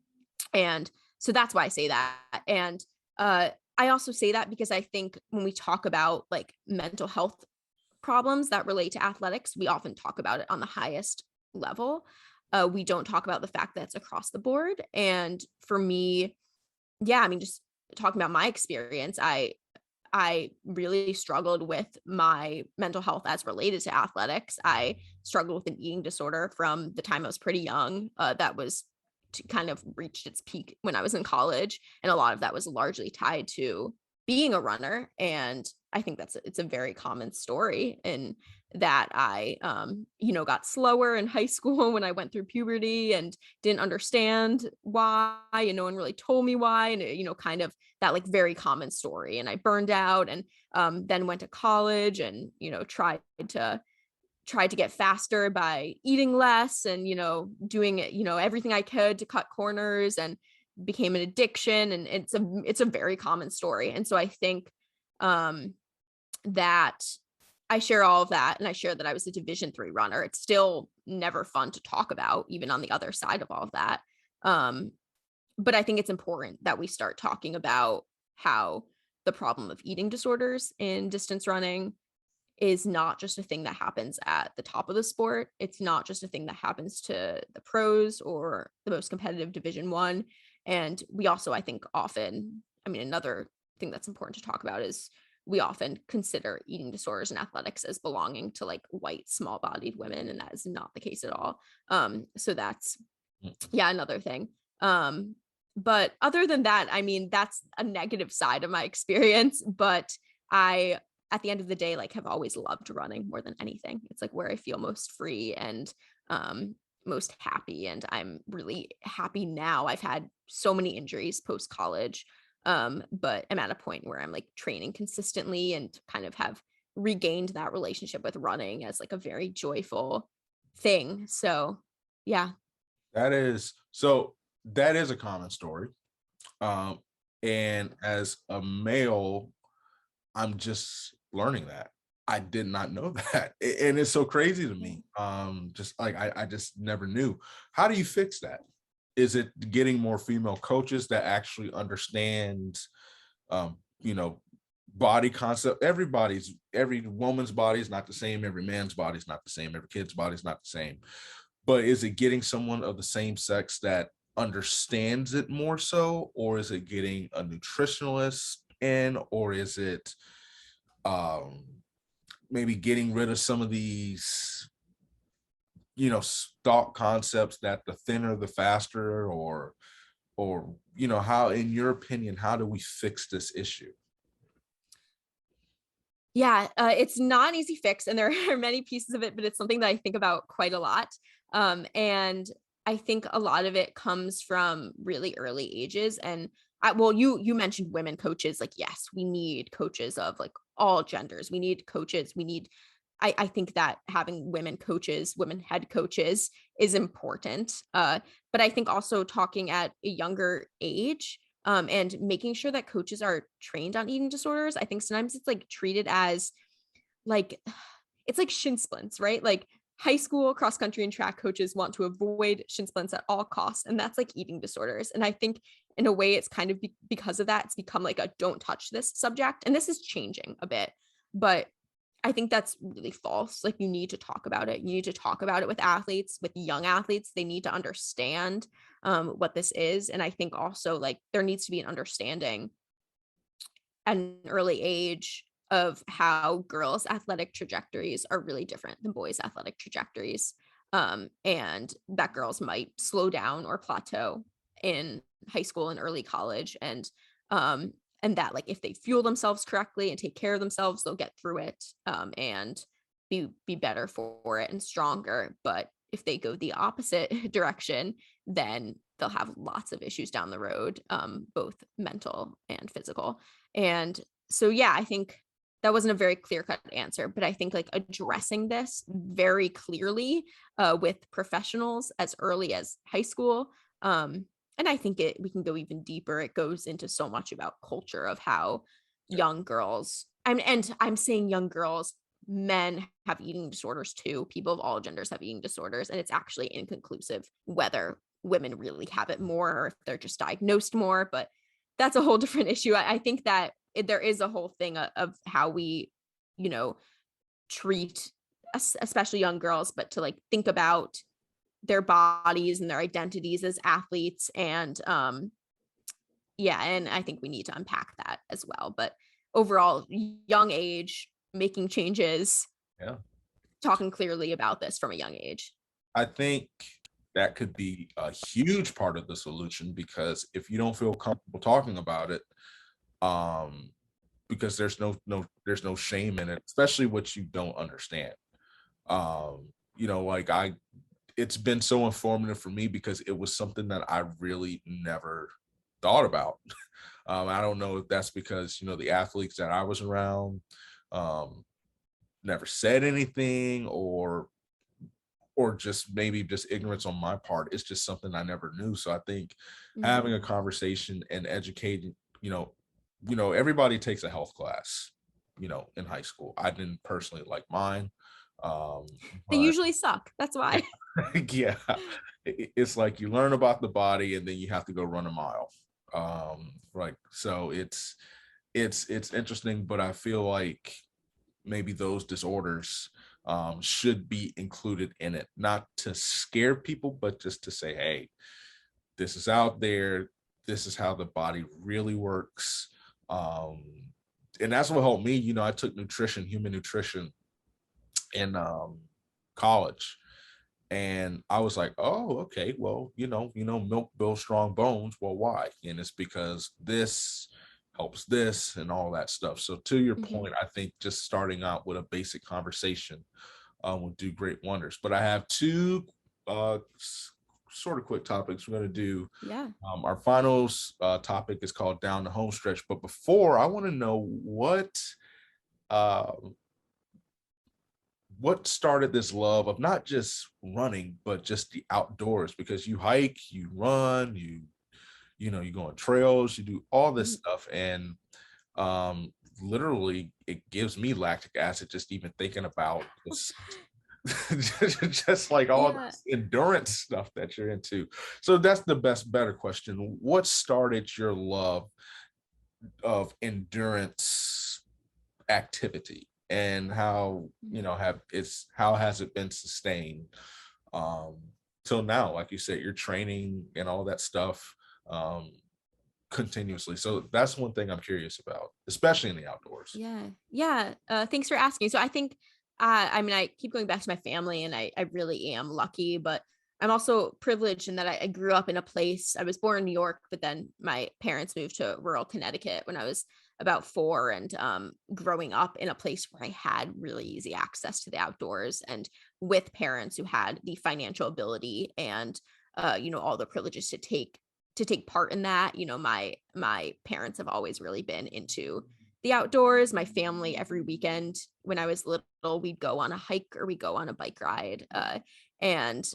And so that's why I say that. And I also say that because I think when we talk about mental health problems that relate to athletics, we often talk about it on the highest level. We don't talk about the fact that it's across the board. And for me, just talking about my experience, I really struggled with my mental health as related to athletics. I struggled with an eating disorder from the time I was pretty young. That was kind of reached its peak when I was in college. And a lot of that was largely tied to being a runner. And I think it's a very common story in that I, got slower in high school when I went through puberty and didn't understand why, and no one really told me why. And, kind of that very common story. And I burned out and then went to college and, tried tried to get faster by eating less and, doing, everything I could to cut corners, and became an addiction. And it's a very common story. And so I think that I share all of that, and I share that I was a Division 3 runner. It's still never fun to talk about, even on the other side of all of that. But I think it's important that we start talking about how the problem of eating disorders in distance running is not just a thing that happens at the top of the sport. It's not just a thing that happens to the pros or the most competitive Division 1. And we also, I think, often, another thing that's important to talk about is we often consider eating disorders in athletics as belonging to like white, small-bodied women, and that is not the case at all. So that's, another thing. But other than that, that's a negative side of my experience. But I, at the end of the day, like, have always loved running more than anything. It's like where I feel most free and most happy. And I'm really happy now. I've had so many injuries post college, but I'm at a point where I'm like training consistently and kind of have regained that relationship with running as like a very joyful thing. So yeah. That is a common story. And as a male, I'm just learning that. I did not know that. And it's so crazy to me. Just like I just never knew. How do you fix that? Is it getting more female coaches that actually understand body concept? Every woman's body is not the same, every man's body is not the same, every kid's body is not the same. But is it getting someone of the same sex that understands it more so, or is it getting a nutritionalist in, or is it maybe getting rid of some of these stock concepts that the thinner the faster, or how, in your opinion, how do we fix this issue? Yeah, it's not an easy fix, and there are many pieces of it, but it's something that I think about quite a lot. And I think a lot of it comes from really early ages. And you mentioned women coaches. Like, yes, we need coaches of like all genders. We need coaches. I think that having women coaches, women head coaches is important. But I think also talking at a younger age, and making sure that coaches are trained on eating disorders. I think sometimes it's like treated as like, it's like shin splints, right? Like high school cross country and track coaches want to avoid shin splints at all costs. And that's like eating disorders. And I think in a way it's kind of because of that, it's become like a don't touch this subject. And this is changing a bit, but I think that's really false. Like, you need to talk about it. You need to talk about it with athletes, with young athletes. They need to understand what this is. And I think also like there needs to be an understanding at an early age of how girls' athletic trajectories are really different than boys' athletic trajectories. And that girls might slow down or plateau in high school and early college. And that like if they fuel themselves correctly and take care of themselves, they'll get through it, and be better for it and stronger. But if they go the opposite direction, then they'll have lots of issues down the road, both mental and physical. And so yeah, I think that wasn't a very clear-cut answer, but I think like addressing this very clearly with professionals as early as high school. And I think we can go even deeper. It goes into so much about culture of how young girls, and I'm saying young girls, men have eating disorders too. People of all genders have eating disorders, and it's actually inconclusive whether women really have it more or if they're just diagnosed more. But that's a whole different issue. I think that there is a whole thing of how we, treat especially young girls, but to like think about their bodies and their identities as athletes. And and I think we need to unpack that as well. But overall, young age, making changes, Yeah, talking clearly about this from a young age. I think that could be a huge part of the solution, because if you don't feel comfortable talking about it, because there's no shame in it, especially what you don't understand. Like it's been so informative for me because it was something that I really never thought about. I don't know if that's because the athletes that I was around never said anything, or just maybe just ignorance on my part. It's just something I never knew. So I think Mhm. having a conversation and educating, everybody takes a health class, in high school. I didn't personally like mine. Um, They but usually suck. That's why. yeah, it's like you learn about the body and then you have to go run a mile. Right. So it's interesting, but I feel like maybe those disorders should be included in it, not to scare people, but just to say, hey, this is out there. This is how the body really works. Um, and that's what helped me. I took nutrition, human nutrition in college. And I was like, oh, okay, well, milk builds strong bones. Well, why? And it's because this helps this and all that stuff. So to your Mhm. point, I think just starting out with a basic conversation will do great wonders. But I have two sort of quick topics we're going to do. Yeah. Our finals topic is called Down the Home Stretch. But before, I want to know uh, what started this love of not just running, but just the outdoors, because you hike, you run, you go on trails, you do all this Mhm. stuff. And literally it gives me lactic acid just even thinking about this. Just like all Yeah. this endurance stuff that you're into. So that's the better question. What started your love of endurance activity, and how has it been sustained um till now? Like you said, you're training and all that stuff um continuously. So that's one thing I'm curious about, especially in the outdoors. Yeah. Yeah. Thanks for asking. So I think, I mean, I keep going back to my family and I really am lucky, but I'm also privileged in that I grew up in a place. I was born in New York, but then my parents moved to rural Connecticut when I was about 4. And growing up in a place where I had really easy access to the outdoors and with parents who had the financial ability and, all the privileges to take part in that. My parents have always really been into the outdoors. My family, every weekend when I was little, we'd go on a hike or we go on a bike ride. And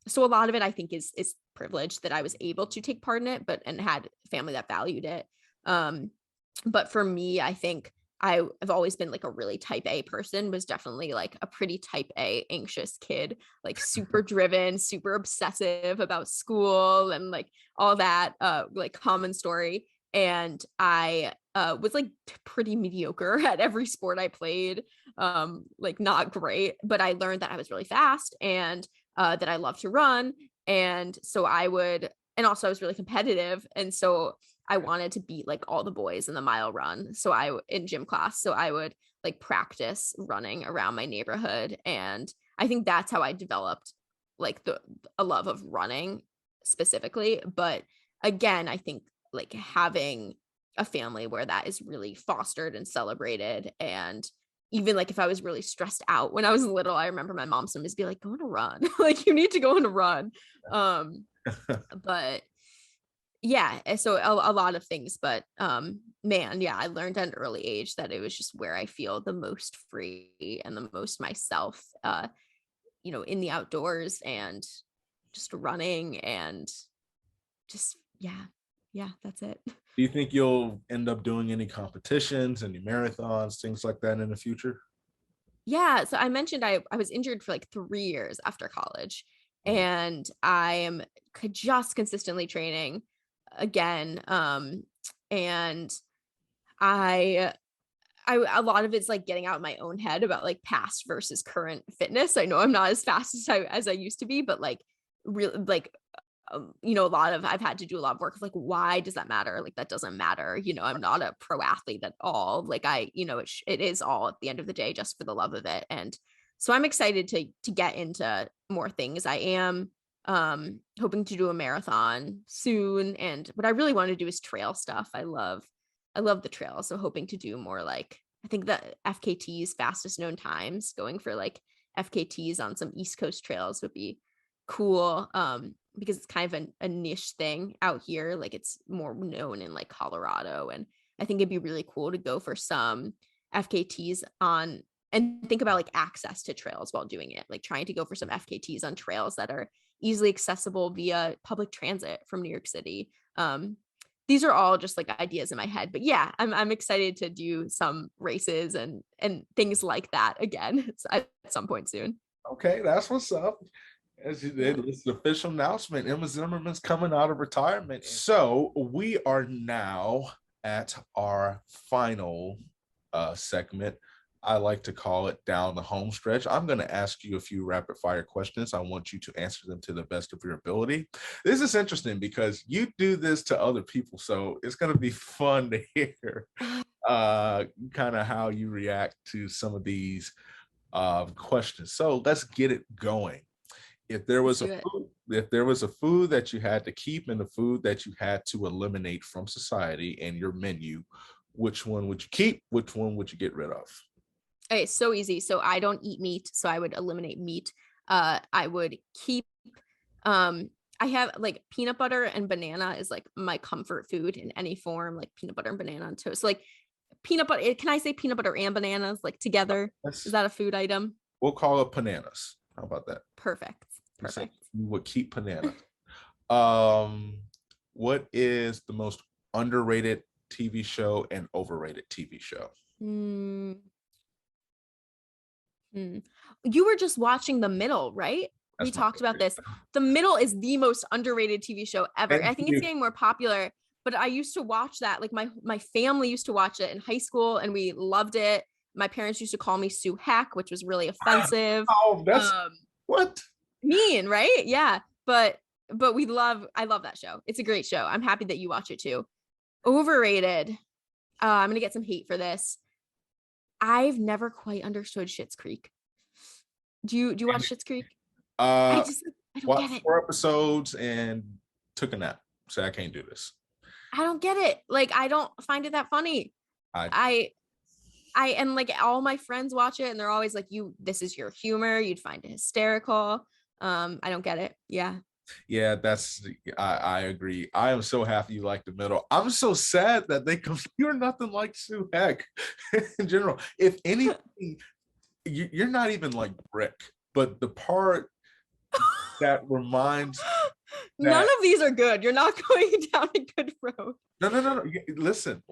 so a lot of it I think is privilege that I was able to take part in it, but and had family that valued it. Um, but for me, I think I've always been like a really type A person, was definitely like a pretty type A anxious kid, like super driven, super obsessive about school and like all that, like common story. And I was like pretty mediocre at every sport I played, like not great, but I learned that I was really fast and that I love to run. And so and also I was really competitive. And so I wanted to beat like all the boys in the mile run. So in gym class. So I would like practice running around my neighborhood. And I think that's how I developed like a love of running specifically. But again, I think like having a family where that is really fostered and celebrated. And even like if I was really stressed out when I was little, I remember my mom sometimes be like, go on a run. Like you need to go on a run. Um, but yeah, so a lot of things, but man, yeah, I learned at an early age that it was just where I feel the most free and the most myself, in the outdoors and just running and just yeah. Yeah, that's it. Do you think you'll end up doing any competitions, any marathons, things like that in the future? Yeah, so I mentioned I was injured for like 3 years after college, Oh, and I am just consistently training again, and I a lot of it's like getting out of my own head about like past versus current fitness. I know I'm not as fast as I used to be, but like really like a lot of I've had to do a lot of work of like, why does that matter? Like that doesn't matter. I'm not a pro athlete at all. Like it is all at the end of the day just for the love of it. And so I'm excited to get into more things. I am hoping to do a marathon soon. And what I really want to do is trail stuff. I love the trail. So hoping to do more like I think the FKT's fastest known times, going for like FKTs on some East Coast trails would be cool. Because it's kind of a niche thing out here. Like it's more known in like Colorado. And I think it'd be really cool to go for some FKTs on and think about like access to trails while doing it, like trying to go for some FKTs on trails that are easily accessible via public transit from New York City. These are all just like ideas in my head, but yeah, I'm excited to do some races and things like that again at some point soon. Okay, that's what's up. As you Yeah. did, it's an official announcement. Emma Zimmerman's coming out of retirement. So we are now at our final segment. I like to call it down the home stretch. I'm going to ask you a few rapid fire questions. I want you to answer them to the best of your ability. This is interesting because you do this to other people, so it's going to be fun to hear kind of how you react to some of these questions. So let's get it going. If there Let's was a do it. food that you had to keep and a food that you had to eliminate from society and your menu, which one would you keep? Which one would you get rid of? Okay, so easy. So I don't eat meat, so I would eliminate meat. I would keep I have like peanut butter and banana is like my comfort food in any form, like peanut butter and banana on toast. So, like peanut butter, can I say peanut butter and bananas like together? Is that a food item? We'll call it bananas. How about that? Perfect. You said Perfect. you would keep banana. Um, what is the most underrated TV show and overrated TV show? Mm, You were just watching The Middle, right? We That's my talked about favorite. this. The Middle is the most underrated TV show ever. I Thank think it's you. getting more popular, but I used to watch that. Like my family used to watch it in high school and we loved it. My parents used to call me Sue Hack, which was really offensive. Oh, that's Um, what? Mean, right? Yeah. But I love that show. It's a great show. I'm happy that you watch it too. Overrated. I'm gonna get some hate for this. I've never quite understood Schitt's Creek. Do you watch Schitt's Creek? I Uh, just I don't get watched it. 4 episodes and took a nap. So I can't do this. I don't get it. Like I don't find it that funny. I I and like all my friends watch it and they're always like, this is your humor, you'd find it hysterical. I don't get it. Yeah. Yeah, I agree. I am so happy you like the middle. I'm so sad that you're nothing like Sue Heck in general. If anything, you're not even like Brick, but the part that reminds None that of these are good. You're not going down a good road. no. Listen.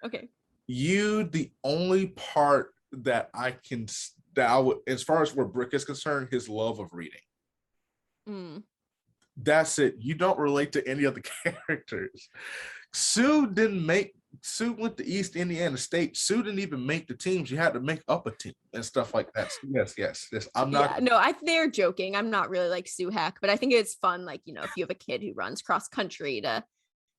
Okay. The only part that I would, as far as where Brick is concerned, his love of reading. Mm. That's it. You don't relate to any of the characters. Sue went to East Indiana State. Sue didn't even make the teams. You had to make up a team and stuff like that. So yes. I'm not. Yeah, no, they're joking. I'm not really like Sue Hack, but I think it's fun. Like, if you have a kid who runs cross country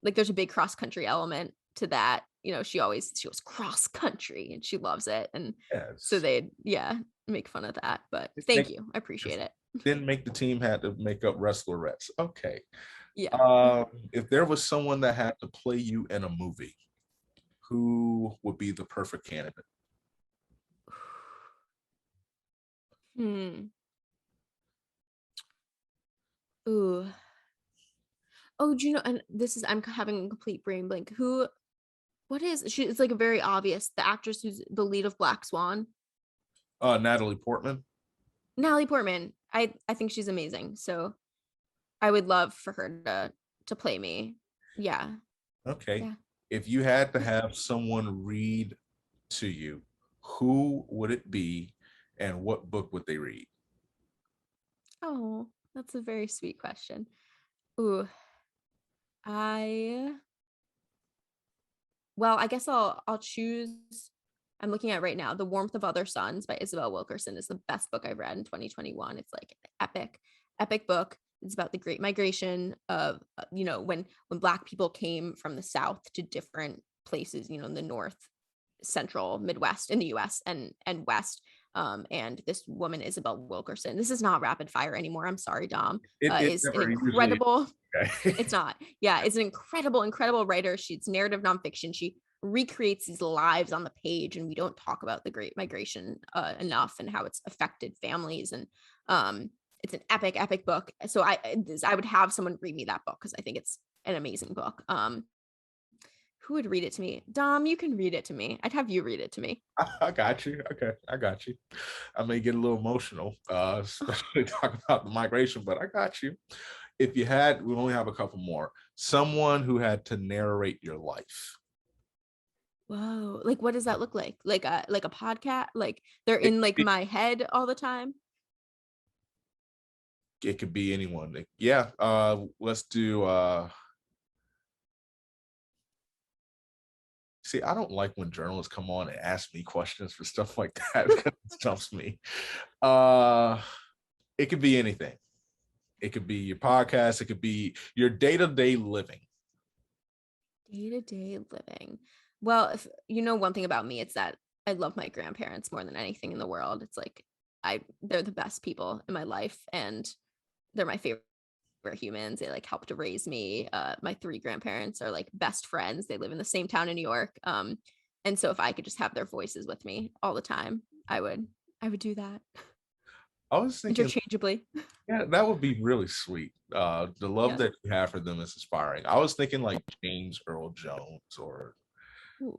there's a big cross country element to that. She goes cross country and she loves it. And so they'd, make fun of that. But thank you. I appreciate it. Didn't make the team, had to make up wrestlerettes. Okay. Yeah. If there was someone that had to play you in a movie, who would be the perfect candidate? Ooh. Oh, do you know? And I'm having a complete brain blank. What is she? It's like a very obvious. The actress who's the lead of Black Swan. Natalie Portman. Natalie Portman. I think she's amazing. So I would love for her to play me. Yeah. Okay. Yeah. If you had to have someone read to you, who would it be and what book would they read? Oh, that's a very sweet question. Ooh. I guess I'll choose. I'm looking at right now. The Warmth of Other Suns by Isabel Wilkerson is the best book I've read in 2021. It's like an epic book. It's about the Great Migration of, when Black people came from the South to different places, in the North, Central, Midwest in the U.S. and West. And this woman, Isabel Wilkerson, this is not rapid fire anymore. I'm sorry, Dom. Is an incredible. Okay. It's not. Yeah, it's an incredible writer. She's narrative nonfiction. She recreates these lives on the page, and we don't talk about the Great Migration enough and how it's affected families. And it's an epic book. So I would have someone read me that book because I think it's an amazing book. Who would read it to me? Dom, you can read it to me. I'd have you read it to me. I got you. Okay, I got you. I may get a little emotional, especially talking about the migration, but I got you. If you had, we only have a couple more. Someone who had to narrate your life. Whoa. Like, what does that look like? Like a podcast? Like they're It, in like it, my head all the time? it could be anyone. Yeah. Let's do. See, I don't like when journalists come on and ask me questions for stuff like that because it stumps me. Uh, it could be anything. It could be your podcast. It could be your day-to-day living. Day-to-day living. Well, if you know one thing about me, it's that I love my grandparents more than anything in the world. It's like they're the best people in my life, and they're my favorite humans. They like helped to raise me. My three grandparents are like best friends. They live in the same town in New York. And so if I could just have their voices with me all the time, I would do that I was thinking, interchangeably. yeah, that would be really sweet. The love Yeah. that you have for them is inspiring. I was thinking like James Earl Jones or Ooh.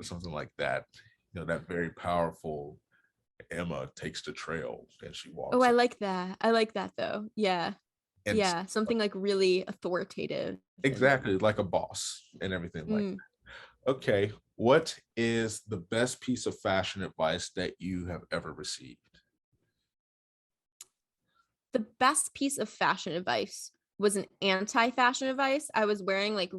something like that. That very powerful Emma takes the trail and she Oh, walks I it. like that. I like that though. Yeah. And Yeah. Something like really authoritative and exactly like a boss and everything like mm. that. Okay. What is the best piece of fashion advice that you have ever received? The best piece of fashion advice was an anti-fashion advice. I was wearing like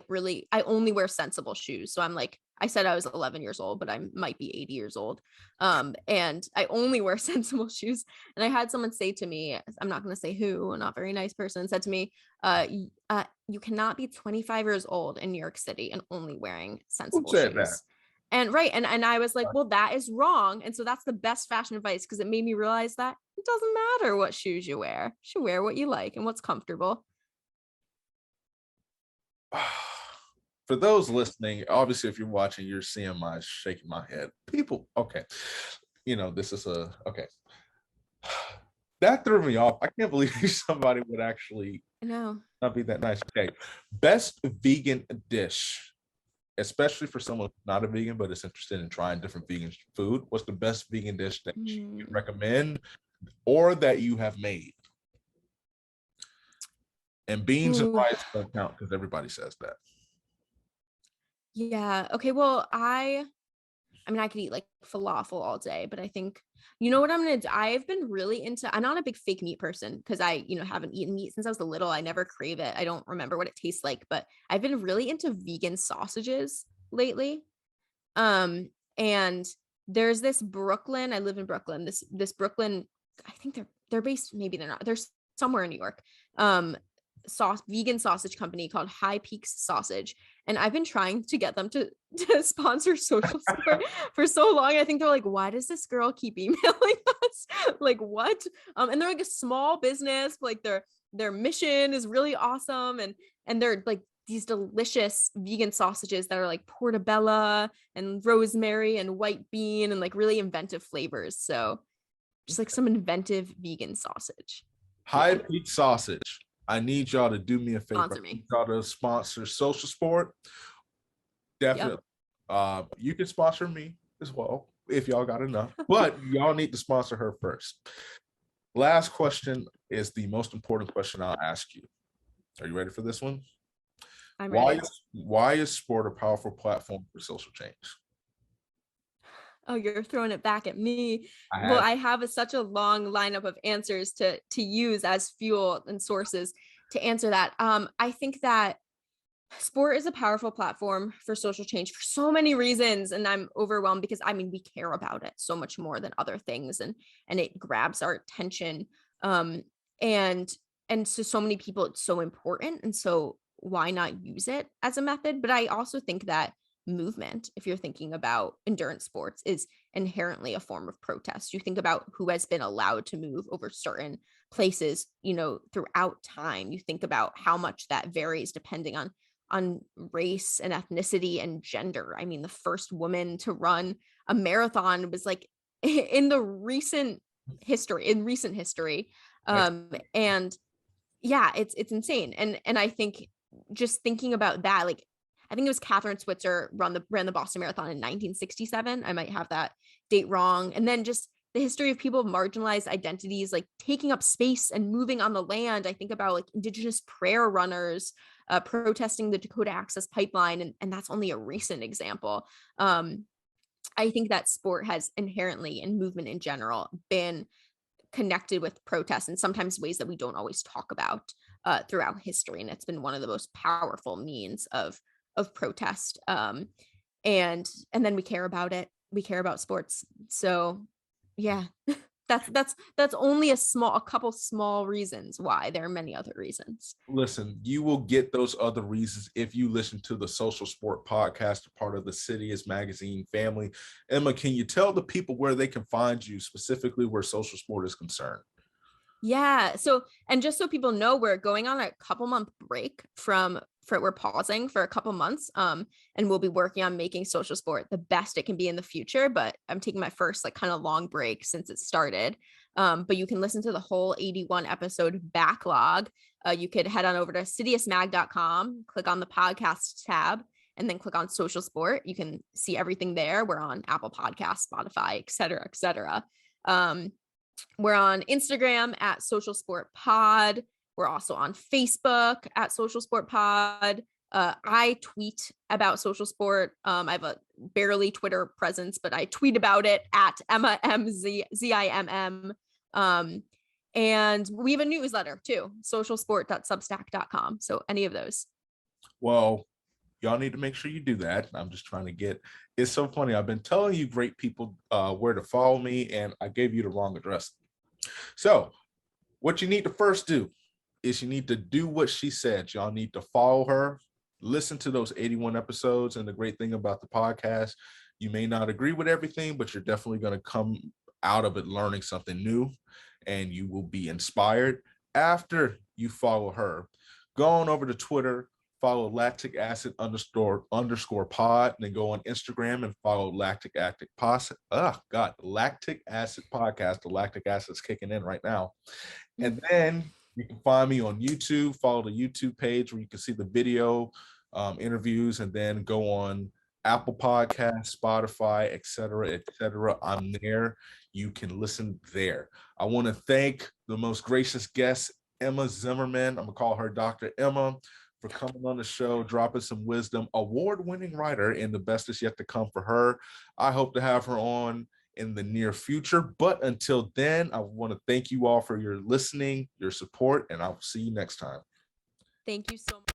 really, I only wear sensible shoes. So I'm like, I said I was 11 years old, but I might be 80 years old. And I only wear sensible shoes. And I had someone say to me, I'm not going to say who, a not very nice person, said to me, you cannot be 25 years old in New York City and only wearing Who sensible said that? shoes. And right. And I was like, well, that is wrong. And so that's the best fashion advice because it made me realize that it doesn't matter what shoes you wear. You should wear what you like and what's comfortable. For those listening, obviously, if you're watching, you're seeing my shaking my head. People, okay. This is okay. That threw me off. I can't believe somebody would actually I know. not be that nice. Okay. Best vegan dish, especially for someone not a vegan, but is interested in trying different vegan food. What's the best vegan dish that you recommend or that you have made? And beans and Ooh. rice don't count because everybody says that. Yeah. Okay. Well, I mean, I could eat like falafel all day, but I think, you know what I'm going to do? I've been really into, I'm not a big fake meat person because I, haven't eaten meat since I was little. I never crave it. I don't remember what it tastes like, but I've been really into vegan sausages lately. And there's this Brooklyn, I live in Brooklyn, this Brooklyn, I think they're based, maybe they're not, they're somewhere in New York. Vegan sausage company called High Peaks Sausage, and I've been trying to get them to sponsor social support for so long. I think they're like, why does this girl keep emailing us? Like what? And they're like a small business, but like their mission is really awesome, and they're like these delicious vegan sausages that are like portobello and rosemary and white bean and like really inventive flavors. So just like some inventive vegan sausage. High Yeah. Peak Sausage. I need y'all to do me a favor. Sponsor I need me. y'all to sponsor Social Sport. Yep. Definitely. You can sponsor me as well if y'all got enough, but y'all need to sponsor her first. Last question is the most important question I'll ask you. Are you ready for this one? I'm Why ready. is sport a powerful platform for social change? Oh, you're throwing it back at me. I Well, had I have such a long lineup of answers to use as fuel and sources to answer that. I think that sport is a powerful platform for social change for so many reasons, and I'm overwhelmed because I mean we care about it so much more than other things, and it grabs our attention. Um, and so many people it's so important, and so why not use it as a method? But I also think that movement, if you're thinking about endurance sports, is inherently a form of protest. You think about who has been allowed to move over certain places, throughout time. You think about how much that varies depending on race and ethnicity and gender. I mean, the first woman to run a marathon was like in recent history. And yeah, it's insane. And I think just thinking about that, like I think it was Catherine Switzer ran the Boston Marathon in 1967. I might have that date wrong. And then just the history of people of marginalized identities, like taking up space and moving on the land. I think about like Indigenous prayer runners protesting the Dakota Access Pipeline, and that's only a recent example. I think that sport has inherently, and movement in general, been connected with protests in sometimes ways that we don't always talk about throughout history, and it's been one of the most powerful means of protest. And then we care about it. We care about sports. So yeah, that's only a couple small reasons why. There are many other reasons. Listen, you will get those other reasons if you listen to the Social Sport podcast, a part of the Citius Magazine family. Emma, can you tell the people where they can find you, specifically where Social Sport is concerned? Yeah. So, and just so people know, we're going on a couple month break we're pausing for a couple months. And we'll be working on making Social Sport the best it can be in the future. But I'm taking my first like kind of long break since it started. But you can listen to the whole 81 episode backlog. You could head on over to citiusmag.com, click on the podcast tab, and then click on Social Sport. You can see everything there. We're on Apple Podcasts, Spotify, et cetera, et cetera. We're on Instagram at Social Sport Pod. We're also on Facebook at Social Sport Pod. I tweet about Social Sport. I have a barely Twitter presence, but I tweet about it at Emma MZIMM. And we have a newsletter too, socialsport.substack.com. So any of those. Well, y'all need to make sure you do that. I'm just trying to get, it's so funny. I've been telling you great people where to follow me, and I gave you the wrong address. So what you need to first do is you need to do what she said. Y'all need to follow her, listen to those 81 episodes. And the great thing about the podcast, you may not agree with everything, but you're definitely going to come out of it learning something new, and you will be inspired. After you follow her, go on over to Twitter, follow Lactic Acid __ pod, and then go on Instagram and follow Lactic Acid Lactic Acid podcast. The lactic acid is kicking in right now. And then you can find me on YouTube, follow the YouTube page where you can see the video interviews, and then go on Apple Podcasts, Spotify, etc., etc. I'm there. You can listen there. I want to thank the most gracious guest, Emma Zimmerman. I'm going to call her Dr. Emma, for coming on the show, dropping some wisdom, award-winning writer, and the best is yet to come for her. I hope to have her on in the near future. But until then, I want to thank you all for your listening, your support, and I'll see you next time. Thank you so much.